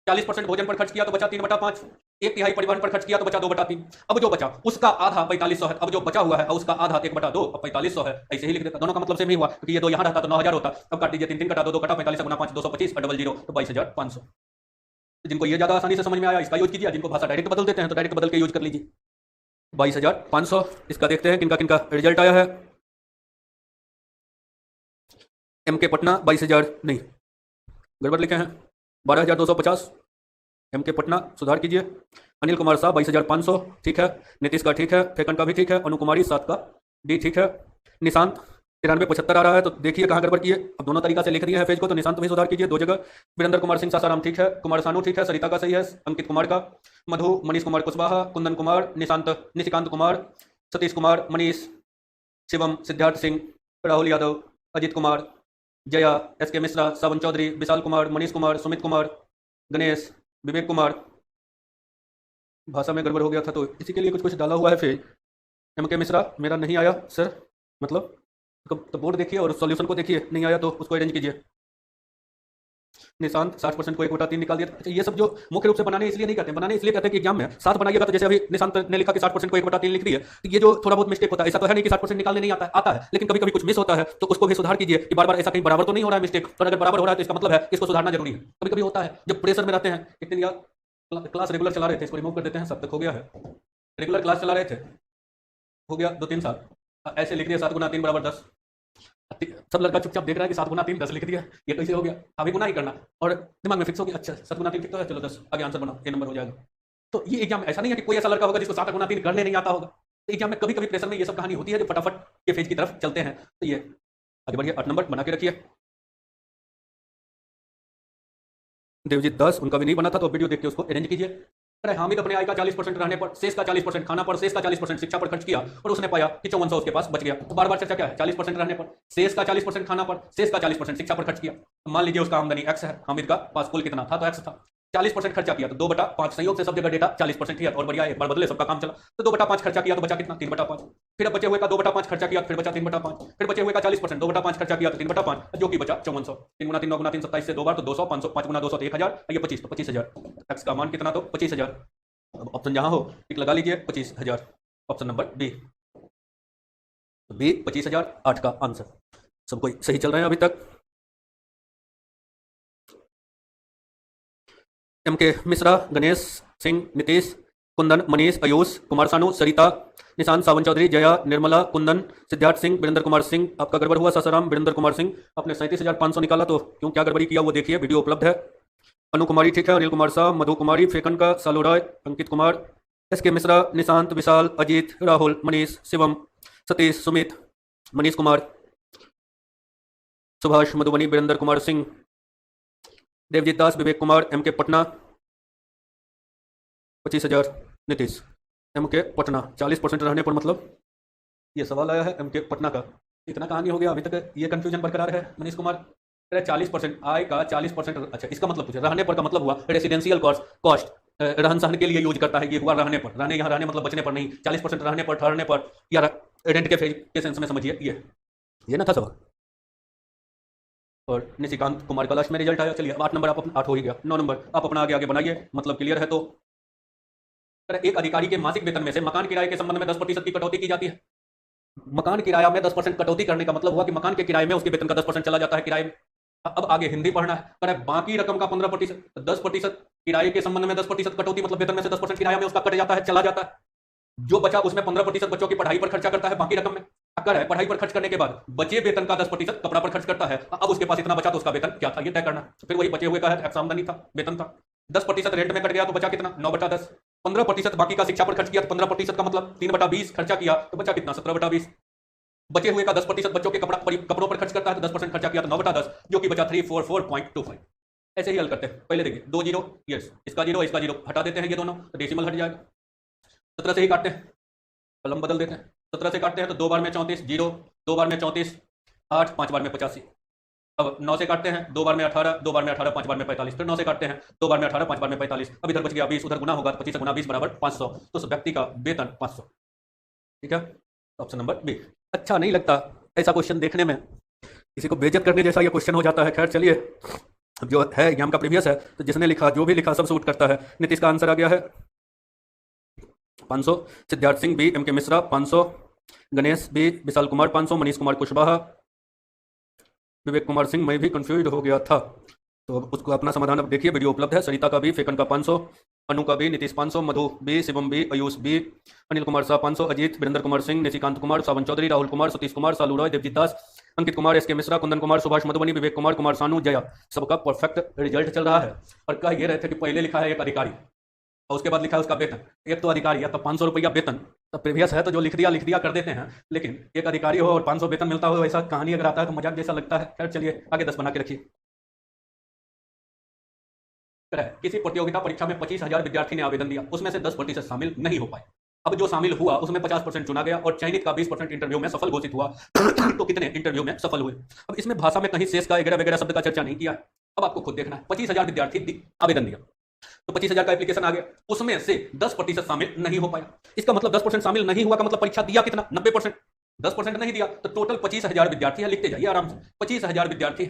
40% भोजन पर खर्च किया तो बचा 3/5, 1/3 परिवहन पर खर्च किया तो बचा 2/3। अब जो बचा उसका आधा 4500 है, अब जो बचा हुआ है उसका आधा 1/2, अब 4500 है, ऐसे ही लिख देता। दोनों का मतलब सेम ही हुआ, क्योंकि ये 2 यहाँ रहता तो 9000 होता। अब काट दीजिए, 3 3 कटा 2 2 कटा, 45 गुना 5 225 00, तो 22500। जिनको ये ज्यादा आसानी से समझ में आया इसका यूज कीजिए, जिनको भाषा डायरेक्ट बदल देते हैं तो डायरेक्ट बदल के यूज कर लीजिए। 22500। इसका देखते हैं किनका किनका रिजल्ट आया है। MK पटना 22000 नहीं, गड़बड़ लिखे हैं, 12250। MK पटना सुधार कीजिए। अनिल कुमार शाह 22500, ठीक है। नीतीश का ठीक है, फेकन का भी ठीक है, अनु कुमारी 7 का डी ठीक है। निशांत 9375 आ रहा है, तो देखिए कहाँ गड़बड़ किए। अब दोनों तरीका से लिख दिए हैं पेज को, तो निशांत भी सुधार कीजिए 2 जगह। वीरेंद्र कुमार सिंह सासाराम ठीक है, कुमार सानू ठीक है, सरिता का सही है, अंकित कुमार का, मधु मनीष कुमार कुशवाहा, कुंदन कुमार, निशिकांत कुमार, सतीश कुमार, मनीष, शिवम, सिद्धार्थ सिंह, राहुल यादव, अजीत कुमार, जया, SK मिश्रा, सावन चौधरी, विशाल कुमार, मनीष कुमार, सुमित कुमार, गणेश, विवेक कुमार। भाषा में गड़बड़ हो गया था तो इसी के लिए कुछ कुछ डाला हुआ है। फिर MK मिश्रा मेरा नहीं आया सर, मतलब तो बोर्ड देखिए और सॉल्यूशन को देखिए, नहीं आया तो उसको अरेंज कीजिए। निशांत 60% को 1/3 निकाल दिया। अच्छा, ये सब जो मुख्य रूप से बनाने इसलिए नहीं करते, बनाने इसलिए कहते हैं कि एग्जाम में 7 बनाइएगा, तो जैसे अभी निशांत ने लिखा कि 60% को 1/3 लिख दिए, तो ये जो थोड़ा बहुत मिस्टेक होता है, ऐसा तो है नहीं कि 60% निकालने नहीं आता है, लेकिन कभी कभी कुछ मिस होता है, तो उसको भी सुधार कीजिए कि बार बार ऐसा कहीं बराबर तो नहीं हो रहा है मिस्टेक। तो अगर बराबर हो रहा है तो इसका मतलब है कि इसको सुधारना जरूरी है। कभी कभी होता है जब प्रेशर में रहते हैं। एक दिन यार क्लास रेगुलर चला रहे थे, इसको रिमूव कर देते हैं, सब तक हो गया है। रेगुलर क्लास चला रहे थे, हो गया 2-3 साल, ऐसे लिख दिया 7 गुना 3 बराबर 10। सब लड़का चुपचाप देख रहा है कि 7 गुना 3 10 लिख दिया, ये कैसे हो गया? अभी गुना ही करना और दिमाग में फिक्स हो गया, अच्छा 7 गुना 3 फिक्स है, चलो 10 आगे आंसर बनाओ, ये नंबर हो जाएगा। तो ये एग्जाम ऐसा नहीं है कि कोई ऐसा लड़का होगा जिसको 7 गुना 3 करने नहीं आता होगा। तो एग्जाम में कभी कभी प्रेशर में ये सब कहानी होती है जो फटाफट के फेज की तरफ चलते हैं। तो ये आगे बढ़िए, 8 नंबर बना के रखिए। देवजीत दास, उनका भी नहीं बना था तो वीडियो देख के उसको अरेंज कीजिए। अरे हामिद अपने आय का 40% रहने पर, शेष का 40% खाना पर, शेष का 40% शिक्षा पर खर्च किया और उसने पाया कि 5400 उसके पास बच गया। तो बार बार चर्चा क्या है? 40% रहने पर, शेष का 40% खाना पर, शेष का 40% शिक्षा पर खर्च किया। तो मान लीजिए उसका आमदनी x है, हामिद का पास कुल कितना था? तो x था। 40% खर्चा किया तो 2/5, संयोग से सब जगह डेटा 40% ही है और बढ़िया एक बार बदले सबका काम चला। तो 2/5 खर्चा किया तो बचा कितना? 3/5। फिर अब बचे हुए का 2/5 खर्चा किया फिर बचा 3/5। फिर बचे हुए का 40%, 2/5 खर्चा किया तो 3/5, जो कि बचा 5400। 3 गुना 3 9 गुना 3 27 से 2 बार तो 200, 500, 5 गुना 200 तो 1000, ये 25 तो 25000। x का मान कितना? तो 25000। अब ऑप्शन जहां हो टिक लगा लीजिए, 25000, ऑप्शन नंबर बी। बी 25000 8 का आंसर। सब कोई सही चल रहे हैं अभी तक? MK मिश्रा, गणेश सिंह, नीतीश, कुंदन, मनीष, आयुष, कुमार सानू, सरिता, निशांत, सावन चौधरी, जया, निर्मला, कुंदन, सिद्धार्थ सिंह, वीरेंद्र कुमार सिंह। आपका गड़बड़ हुआ सासाराम वीरेंद्र कुमार सिंह, आपने 37,500 निकाला, तो क्यों क्या गड़बड़ी किया वो देखिए, वीडियो उपलब्ध है। अनु कुमारी ठीक है, अनिल कुमार शाह, मधु कुमारी, फेकन का, सालू राय, अंकित कुमार, SK मिश्रा, निशांत, विशाल, अजीत, राहुल, मनीष, शिवम, सतीश, सुमित, मनीष कुमार, सुभाष, मधुबनी, वीरेंद्र कुमार सिंह, देवजीत दास, विवेक कुमार, MK पटना 25000, नीतीश। MK पटना 40% रहने पर, मतलब ये सवाल आया है MK पटना का। इतना कहानी हो गया, अभी तक ये कंफ्यूजन बरकरार है। मनीष कुमार 40% आय का 40%, अच्छा इसका मतलब पूछे, रहने पर का मतलब हुआ रेसिडेंशियल कॉस्ट, रहन सहन के लिए यूज करता है, ये हुआ रहने पर। रहने यहाँ रहने मतलब बचने पर नहीं, 40% रहने पर, ठहरने पर या रेंट के सेंस में समझिए, ये ना था सवाल। और निशिकांत कुमार का लास्ट में रिजल्ट आया। चलिए 8 नंबर आप अपना 8 हो ही गया। 9 नंबर आप अपना आगे आगे बनाइए, मतलब क्लियर है। तो एक अधिकारी के मासिक वेतन में से मकान किराए के संबंध में 10% की कटौती की जाती है। मकान किराया में 10% कटौती करने का मतलब हुआ कि मकान के किराए में उसके वेतन का 10% चला जाता है किराए में। अब आगे हिंदी पढ़ना है, पर बाकी रकम का 15%, 10% किराए के संबंध में 10% कटौती, मतलब वेतन में से 10% किराया में उसका कट जाता है, चला जाता है। जो बचा उसमें 15% बच्चों की पढ़ाई पर खर्चा करता है बाकी रकम में। अगर है पढ़ाई पर खर्च करने के बाद बचे वेतन का 10% कपड़ा पर खर्च करता है। अब उसके पास इतना बचा तो उसका वेतन क्या था ये तय करना। फिर वही बचे हुए का है आमदनी था, वेतन था। 10% रेंट में कट गया तो बचा कितना, 9/10। 15% बाकी का शिक्षा पर खर्च किया तो 15% का मतलब 3/20 खर्चा किया तो बचा कितना, 17/20। बचे हुए का 10% बच्चों के कपड़ों पर खर्च करता है तो 10% खर्चा किया तो 9/10, जो कि बचा 344.25। ऐसे ही हल करते हैं। पहले देखिए 2 जीरो, यस, इसका जीरो इसका जीरो हटा देते हैं, ये दोनों तो डेसिमल हट जाएगा। 17 से ही काटते हैं, कलम बदल देते हैं। 17 से काटते हैं तो 2 बार में 34, जीरो, 2 बार में 34, 8, 5 बार में 85। अब 9 से काटते हैं, 2 बार में 18, 2 बार में 18, 5 बार में 45। फिर 9 से काटते हैं, 2 बार में 18, 5 बार में 45। अब इधर बच गया 20, उधर गुना होगा तो 25 गुना 20 बराबर 500। तो उस व्यक्ति का वेतन 500। ठीक है, ऑप्शन नंबर बी। अच्छा नहीं लगता ऐसा क्वेश्चन देखने में, किसी को बेइज्जत करने जैसा ये क्वेश्चन हो जाता है। खैर चलिए, जो है एग्जाम का प्रीवियस है तो जिसने लिखा जो भी लिखा सब सूट करता है। नीतीश का आंसर आ गया है 500, सिद्धार्थ सिंह बी, एम के मिश्रा 500, गणेश बी, विशाल कुमार 500, मनीष कुमार कुशवाहा, विवेक कुमार सिंह, मैं भी कंफ्यूज हो गया था तो उसको अपना समाधान अब देखिए, वीडियो उपलब्ध है। सरिता का बी, फेकन का 500, अनु का B, Nitish 500, Madhu B, Shivam B, Ayush B, Anil Kumar Shah 500, Ajit, Virendra Kumar Singh, Nishikant Kumar, Sawan Chaudhary, Rahul Kumar, Satish Kumar, Salu Roy, Devjit Das, Ankit Kumar, S K Mishra, Kundan Kumar, Subhash Madhubani, Vivek Kumar, Kumar Sanu, Jaya, सबका परफेक्ट रिजल्ट चल रहा है। और कह ये रहे थे कि पहले लिखा है एक अधिकारी और उसके बाद लिखा है उसका वेतन। एक तो अधिकारी है तो 500 रुपया वेतन, तो प्रीवियस है तो जो लिख दिया कर देते हैं। लेकिन एक अधिकारी हो और 500 वेतन मिलता हो, ऐसा कहानी अगर आता है तो मजाक जैसा लगता है। खैर चलिए आगे 10 बना के रखिए। किसी प्रतियोगिता परीक्षा में 25,000 विद्यार्थी ने आवेदन दिया, उसमें से 10% शामिल नहीं हो पाए। अब जो शामिल हुआ उसमें 50% चुना गया और चयनित का 20% इंटरव्यू में सफल घोषित हुआ। तो कितने इंटरव्यू में सफल हुए? अब इसमें भाषा में कहीं शेष का वगैरह वगैरह शब्द का चर्चा नहीं किया है। अब आपको खुद देखना है। 25,000 विद्यार्थी आवेदन दिया तो 25,000 का एप्लीकेशन आ गया, उसमें से 10% शामिल नहीं हो पाया। इसका मतलब 10% शामिल नहीं हुआ का मतलब परीक्षा दिया कितना, 90%। 10% नहीं दिया तो टोटल 25,000 विद्यार्थी है, लिखते जाइए आराम से। 25,000 विद्यार्थी,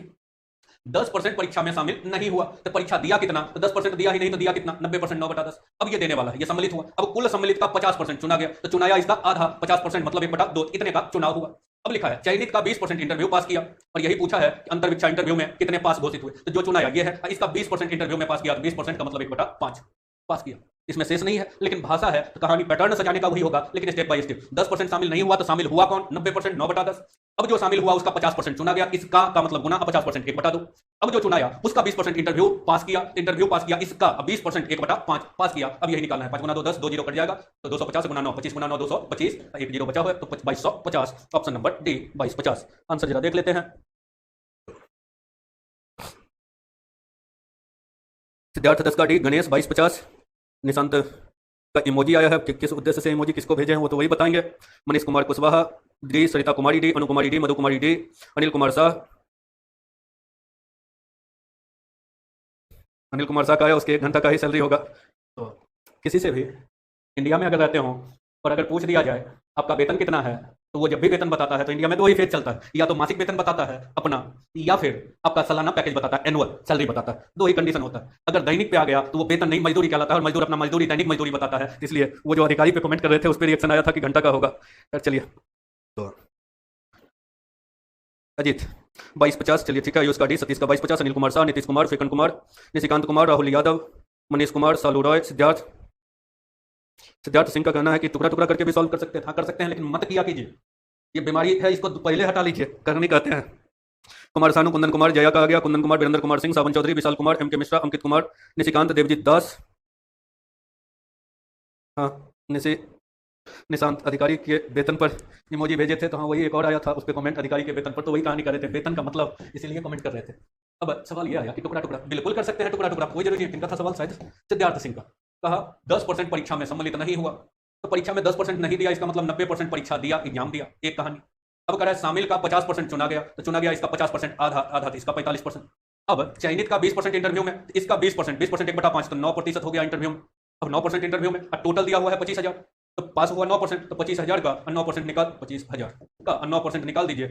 10% परीक्षा में शामिल नहीं हुआ तो परीक्षा दिया कितना, तो 10% दिया ही नहीं तो दिया कितना, 90%, 9/10। अब ये देने वाला है, ये सम्मिलित हुआ। अब कुल सम्मिलित का 50% चुना गया तो चुनाया इसका आधा, 50% मतलब 1/2, इतने का चुनाव हुआ। अब लिखा है चयनित का 20% इंटरव्यू पास किया, और यही पूछा है कि अंतर्विक्षा इंटरव्यू में कितने पास घोषित हुए, तो जो चुनाया ये है। इसका 20% इंटरव्यू में पास किया तो 20% का मतलब 1/5 पास किया। इसमें शेष नहीं है, लेकिन भाषा है तो कहानी पैटर्न सजाने का वही होगा, लेकिन स्टेप बाय स्टेप। 10% शामिल नहीं हुआ तो शामिल हुआ कौन, 90%, 9/10। अब जो शामिल हुआ उसका 50% चुना गया, इसका का मतलब गुना, 50% 1/2। अब जो चुनाया उसका 20% इंटरव्यू पास किया, इसका 20% 1/5 पास किया। अब यही निकालना है, 5 गुना 2 10, 2 जीरो कट जाएगा तो 250 गुना 9, 25 गुना 9 225, एक जीरो बचा हुआ है तो 2250। ऑप्शन नंबर डी 2250 आंसर जरा देख लेते हैं। सिद्धार्थ 10 का डी, गणेश 2250, निशांत का इमोजी आया है, किस उद्देश्य से इमोजी किसको भेजे हैं वो तो वही बताएंगे। मनीष कुमार कुशवाहा डी, सरिता कुमारी डी, अनु कुमारी डी, मधु कुमारी डी, अनिल कुमार शाह, अनिल कुमार शाह का है, उसके 1 घंटा का ही सैलरी होगा। तो किसी से भी इंडिया में अगर रहते हो और अगर पूछ दिया जाए आपका वेतन कितना है, तो वो जब भी वेतन बताता है तो इंडिया में तो वही फेज चलता है, या तो मासिक वेतन बताता है अपना, या फिर आपका सालाना पैकेज बताता है, एनुअल सैलरी बताता है। दो ही कंडीशन होता है। अगर दैनिक पे आ गया तो वो वेतन नहीं मजदूरी कहलाता है, और मजदूर अपना मजदूरी दैनिक मजदूरी बताता है। इसलिए वो जो अधिकारी पे कमेंट कर रहे थे उस पर रिएक्शन आया था कि घंटा का होगा। चलिए तो अजीत 2250, चलिए ठीक है। आयुष का डी, सतीश का 2250, अनिल कुमार शाह, नीतीश कुमार, फेकन कुमार, निशिकांत कुमार, राहुल यादव, मनीष कुमार, सालू रॉय, सिद्धार्थ सिंह का कहना है कि टुकड़ा टुकड़ा करके भी सॉल्व कर सकते हैं। हाँ कर सकते हैं, लेकिन मत किया कीजिए, ये बीमारी है, इसको पहले हटा लीजिए, करनी कहते हैं। कुमार सानू, कुंदन कुमार, जया का आ गया, कुंदन कुमार, वीरेंद्र कुमार सिंह, सावन चौधरी, विशाल कुमार, एम के मिश्रा, अंकित कुमार, निशिकांत, देवजीत दास, हाँ निशांत अधिकारी के वेतन पर इमोजी भेजे थे तो हाँ वही एक और आया था उस पर कमेंट, अधिकारी के वेतन पर, तो वही कहानी कर रहे थे, वेतन का मतलब इसीलिए कमेंट कर रहे थे। अब सवाल ये आया कि टुकड़ा टुकड़ा बिल्कुल कर सकते हैं, टुकड़ा टुकड़ा कोई जरूरी है। इनका था सवाल शायद सिद्धार्थ सिंह का। कहा 10% परीक्षा में सम्मिलित नहीं हुआ, तो परीक्षा में 10% नहीं दिया, इसका मतलब 90% परीक्षा दिया, एग्जाम दिया, एक कहानी। अब कह रहा है शामिल का 50% चुना गया, तो चुना गया इसका 50%, आधा आधा था इसका 45%। अब चयनित का 20% इंटरव्यू में, इसका 20%, 20% 1/5 तो 9% हो गया इंटरव्यू में। अब 9% इंटरव्यू में टोटल दिया हुआ है 25,000, तो पास हुआ 9%, तो 25,000 का 9% निकाल, 25,000 का 9% निकाल दीजिए,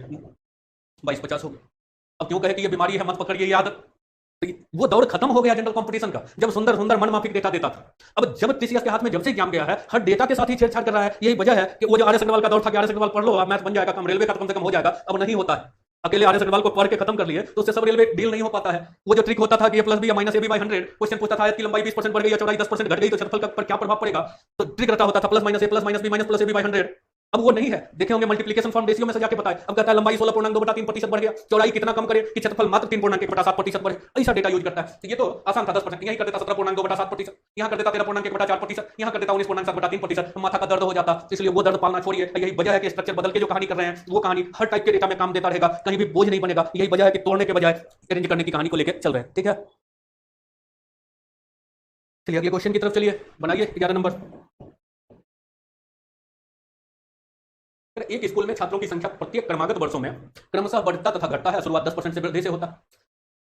2250 हो गया। अब क्यों कहे कि ये बीमारी है, मत पकड़िए ये आदत। तो वो दौर खत्म हो गया जनरल कंपटीशन का, जब सुंदर सुंदर मनमाफिक डेटा देता था। अब जब टीसीएस के हाथ में जब से एग्जाम गया है, हर डेटा के साथ ही छेड़छाड़ कर रहा है। यही वजह है कि वो जो आर एस अग्रवाल का दौर था कि आर एस अग्रवाल पढ़ लो, मैथ बन जाएगा, कम रेलवे का कम से कम हो जाएगा, अब नहीं होता है। अकेले आर एस अग्रवाल को पढ़ के खत्म कर लिए तो उससे सब रेलवे डील नहीं हो पाता है। वो जो ट्रिक होता था कि ए प्लस बी या minus A B by 100, question पूछता था आयत की लंबाई 20% बढ़ गई या चौड़ाई 10% घट गई तो क्षेत्रफल पर क्या प्रभाव पड़ेगा, तो ट्रिक रहता होता था plus minus B minus plus A B by 100। अब वो नहीं है, देखे होंगे मल्टीप्लिकेशन फॉर्म रेशियो में से जाके बताए। अब कहता है लंबाई 16.2/3% बढ़ गया, चौड़ाई कितना कम करे कि क्षेत्रफल मात्र 3.1/7% बढ़े, ऐसा डेटा यूज करता है। तो ये तो आसान था, 10%, यही कर देता 17.2/7%, यहाँ कर देता 13.1/4%, यहाँ कर देता 19.7/3%, माथा का दर्द हो जाता। इसलिए वो दर्द पालना छोड़िए। यही वजह है कि स्ट्रक्चर बदल के जो कहानी कर रहे हैं वो कहानी हर टाइप के डेटा में काम देता रहेगा, कहीं भी बोझ नहीं बनेगा। यही वजह है कि तोड़ने के बजाय अरेंज करने की कहानी को लेकर चल रहे हैं। ठीक है, चलिए अगले क्वेश्चन की तरफ चलिए, बनाइए 11 नंबर। एक स्कूल में छात्रों की संख्या प्रत्येक क्रमागत वर्षों में क्रमशः बढ़ता तथा घटता है। शुरुआत 10% से वृद्धि से होता है।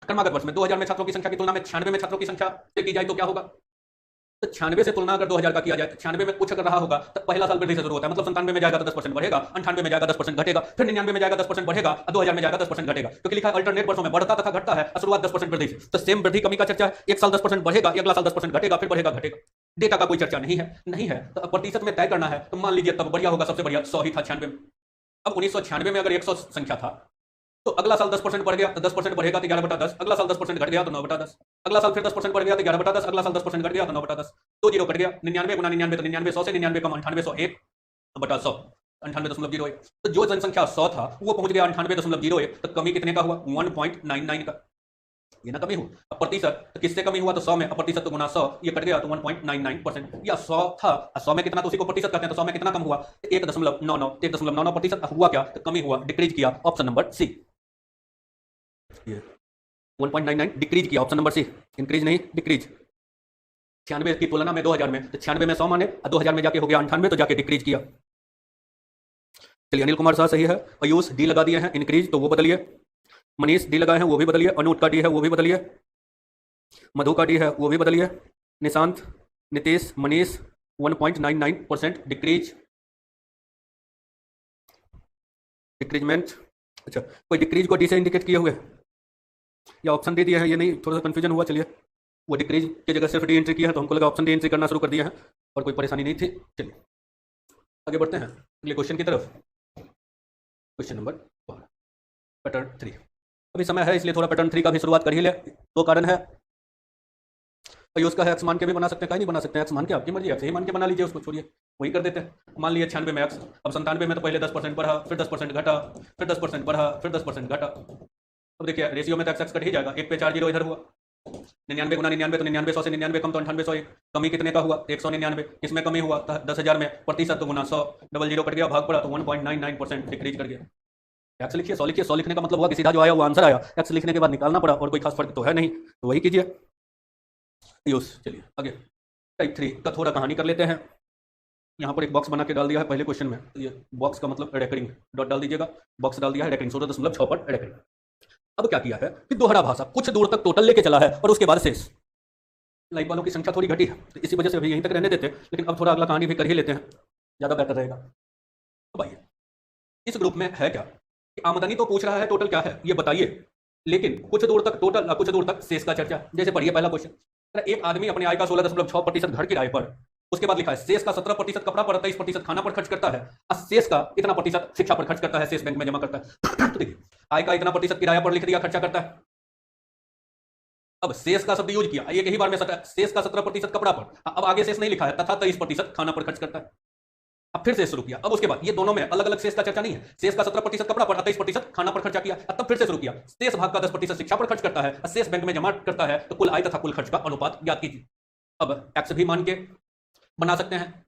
क्रमागत वर्ष में 2000 में छात्रों की संख्या की तुलना में 96 में छात्रों की संख्या से की जाए तो क्या होगा? तो 96 से तुलना अगर 2000 का किया जाए तो 96 में कुछ अगर रहा होगा तो पहला साल वृद्धि से शुरू होता है, मतलब 97 में जाएगा तो 10% बढ़ेगा, 98 में जाएगा 10% घटेगा, फिर 99 में जाएगा 10% बढ़ेगा, 2000 में जाएगा 10% घटेगा, क्योंकि लिखा है अल्टरनेट वर्षों में बढ़ता तथा घटता है, शुरुआत 10% वृद्धि से। तो सेम वृद्धि कमी का चर्चा है, एक साल 10% बढ़ेगा, अगला साल 10% घटेगा, फिर बढ़ेगा घटेगा। डेटा का कोई चर्चा नहीं है तो प्रतिशत में तय करना है। तो मान लीजिए तब बढ़िया होगा, सबसे बढ़िया 100 ही था 96 में। अब 1996 में अगर 100 संख्या था तो अगला साल 10% बढ़ गया तो 10% बढ़ेगा तो 11/10, अगला साल 10% घट गया तो 9/10, अगला साल फिर 10% बढ़ गया तो 11/10, अगला साल 10% घट गया तो 9/10, 2 जीरो कट गया। 99 गुना 99 तो 99, 100 से 99 कम 98, 100/100, 98.01। तो जो जनसंख्या 100 था वो पहुंच गया 98.01, तो कमी कितने का हुआ? 1.99 का। ये ना कमी हुआ। अब प्रतिशत तो किससे कमी हुआ? तो 100 में। अब प्रतिशत तो गुना 100, ये कट गया तो 1.99%। या 100 था, 100 में कितना तो उसी को प्रतिशत कहते हैं, तो 100 में कितना कम हुआ? 1.99 हुआ। क्या? तो कमी हुआ, डिक्रीज किया, ऑप्शन नंबर सी। 1.99 डिक्रीज किया, ऑप्शन नंबर सी। इंक्रीज नहीं, डिक्रीज। 96 की तुलना में 2000 में, तो 96 में 100 माने, 2000 में जाके हो गया 98, तो जाके डिक्रीज किया। चलिए अनिल कुमार शाह सही है। आयुष डी लगा दिए हैं, इंक्रीज, तो वो बदलिए। मनीष डी लगाए हैं, वो भी बदलिए। अनूट का डी है, वो भी बदलिए। मधु का डी है, वो भी बदलिए। Nishant, Nitesh, Manish 1.99% decrease, decreasement. अच्छा, कोई डिक्रीज को डी से इंडिकेट किए हुए या ऑप्शन दे दिया है, ये नहीं, थोड़ा सा कंफ्यूजन हुआ। चलिए वो डिक्रीज की जगह सिर्फ डी एंट्री किया है तो हमको लगा ऑप्शन डी एंट्री करना शुरू कर दिया है और कोई परेशानी नहीं थी। चलिए आगे बढ़ते हैं अगले क्वेश्चन की तरफ। Question number 12, pattern 3। अभी समय है इसलिए थोड़ा पैटर्न 3 का भी शुरुआत कर ही ले। दो कारण है, आयुष का है एक्स मान के भी बना सकते हैं, कहीं नहीं बना सकते हैं, एक्स मान के आपकी मर्जी, एक्स ही मान के बना लीजिए, उसको छोड़िए, वही कर देते हैं। मान लिया 96 में एक्स, अब 97 में तो पहले 10% बढ़ा, फिर 10% घटा, फिर 10% बढ़ा, फिर 10% घटा। अब देखिए रेशियो में तो एक्स कट ही जाएगा, 1 पे 4 जीरो इधर हुआ। 99 गुना 99 तो 99, 100 से 99 कम तो 98, 100। कमी कितने का हुआ? 199। किसमें कमी हुआ? 10,000 में। प्रतिशत तो गुना 100, डबल जीरो कट गया, भाग पड़ा तो 1.99% डिक्रीज कर गया। एक्स लिखिए, 100 लिखिए। 100 लिखने का मतलब हुआ कि सीधा जो आया वो आंसर आया, एक्स लिखने के बाद निकालना पड़ा और कोई खास फर्क तो है नहीं, तो वही कीजिए। यूज। चलिए आगे टाइप 3 का थोड़ा कहानी कर लेते हैं। यहाँ पर एक बॉक्स बना के डाल दिया है पहले क्वेश्चन में, तो ये बॉक्स का मतलब रेकरिंग, डॉट डाल दीजिएगा। बॉक्स डाल दिया है रेकरिंग, 16.6 पर रेकरिंग। अब क्या किया है कि दोहरा भाषा कुछ दूर तक टोटल लेके चला है और उसके बाद शेष। लाइक वालों की संख्या थोड़ी घटी है तो इसी वजह से अभी यहीं तक रहने देते, लेकिन अब थोड़ा अगला कहानी भी कर ही लेते हैं, ज़्यादा बेहतर रहेगा। अब आइए, इस ग्रुप में है क्या कि आमदनी तो पूछ रहा है, टोटल क्या है ये बताइए, लेकिन कुछ दूर तक टोटल, कुछ दूर तक शेष का चर्चा। जैसे पढ़िए पहला क्वेश्चन, एक आदमी अपनी आय का 16.6% घर किराए पर, उसके बाद लिखा है शेष का 17% कपड़ा पर, 23% खाना पर खर्च करता है, और शेष का इतना प्रतिशत शिक्षा पर खर्च करता है, शेष बैंक में जमा करता है। तो देखिए आय का इतना प्रतिशत किराया पर लिख दिया, खर्चा करता है। अब शेष का शब्द यूज किया, एक ही बार में शेष का 17% कपड़ा पर, अब आगे शेष नहीं लिखा है, तथा 23% खाना पर खर्च करता है। अब फिर शेष शुरू किया। अब उसके बाद ये दोनों में अलग अलग शेष का चर्चा नहीं है, शेष का 17% कपड़ा पर, 23% खाना पर खर्चा किया, तब फिर से शुरू किया, शेष भाग का 10% शिक्षा पर खर्च करता है, शेष बैंक में जमा करता है, तो कुल आय तथा कुल खर्च का अनुपात ज्ञात कीजिए। अब एक्स भी मान के बना सकते हैं,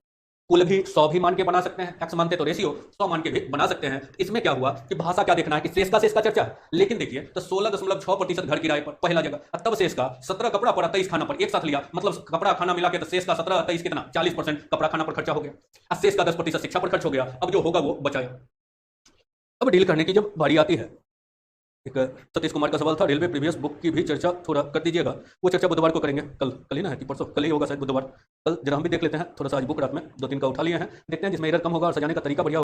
कुल भी 100 भी मान के बना सकते हैं, एक्स मानते तो रेशियो 100 मान के भी बना सकते हैं। तो इसमें क्या हुआ कि भाषा क्या देखना है कि शेष का चर्चा है, लेकिन देखिए तो 16.6% घर किराए पर पहला जगह, तब शेष का 17 कपड़ा पर, 23 खाना पर, एक साथ लिया, मतलब कपड़ा खाना मिला के तो शेष का 17, 23 कितना 40% कपड़ा खाना पर खर्चा हो गया, शेष का 10% शिक्षा पर खर्च हो गया। अब जो होगा वो बचाया। अब डील करने की जब बारी आती है, एक सतीश कुमार का सवाल था, रेलवे प्रीवियस बुक की भी चर्चा थोड़ा कर दीजिएगा। वो चर्चा बुधवार को करेंगे, कल ही ना है कि परसों, कल ही होगा शायद बुधवार। कल जरा हम भी देख लेते हैं थोड़ा सा, आज बुक रात में 2-3 का उठा लिए हैं, देखते हैं जिसमें एरर कम होगा और सजाने का तरीका बढ़िया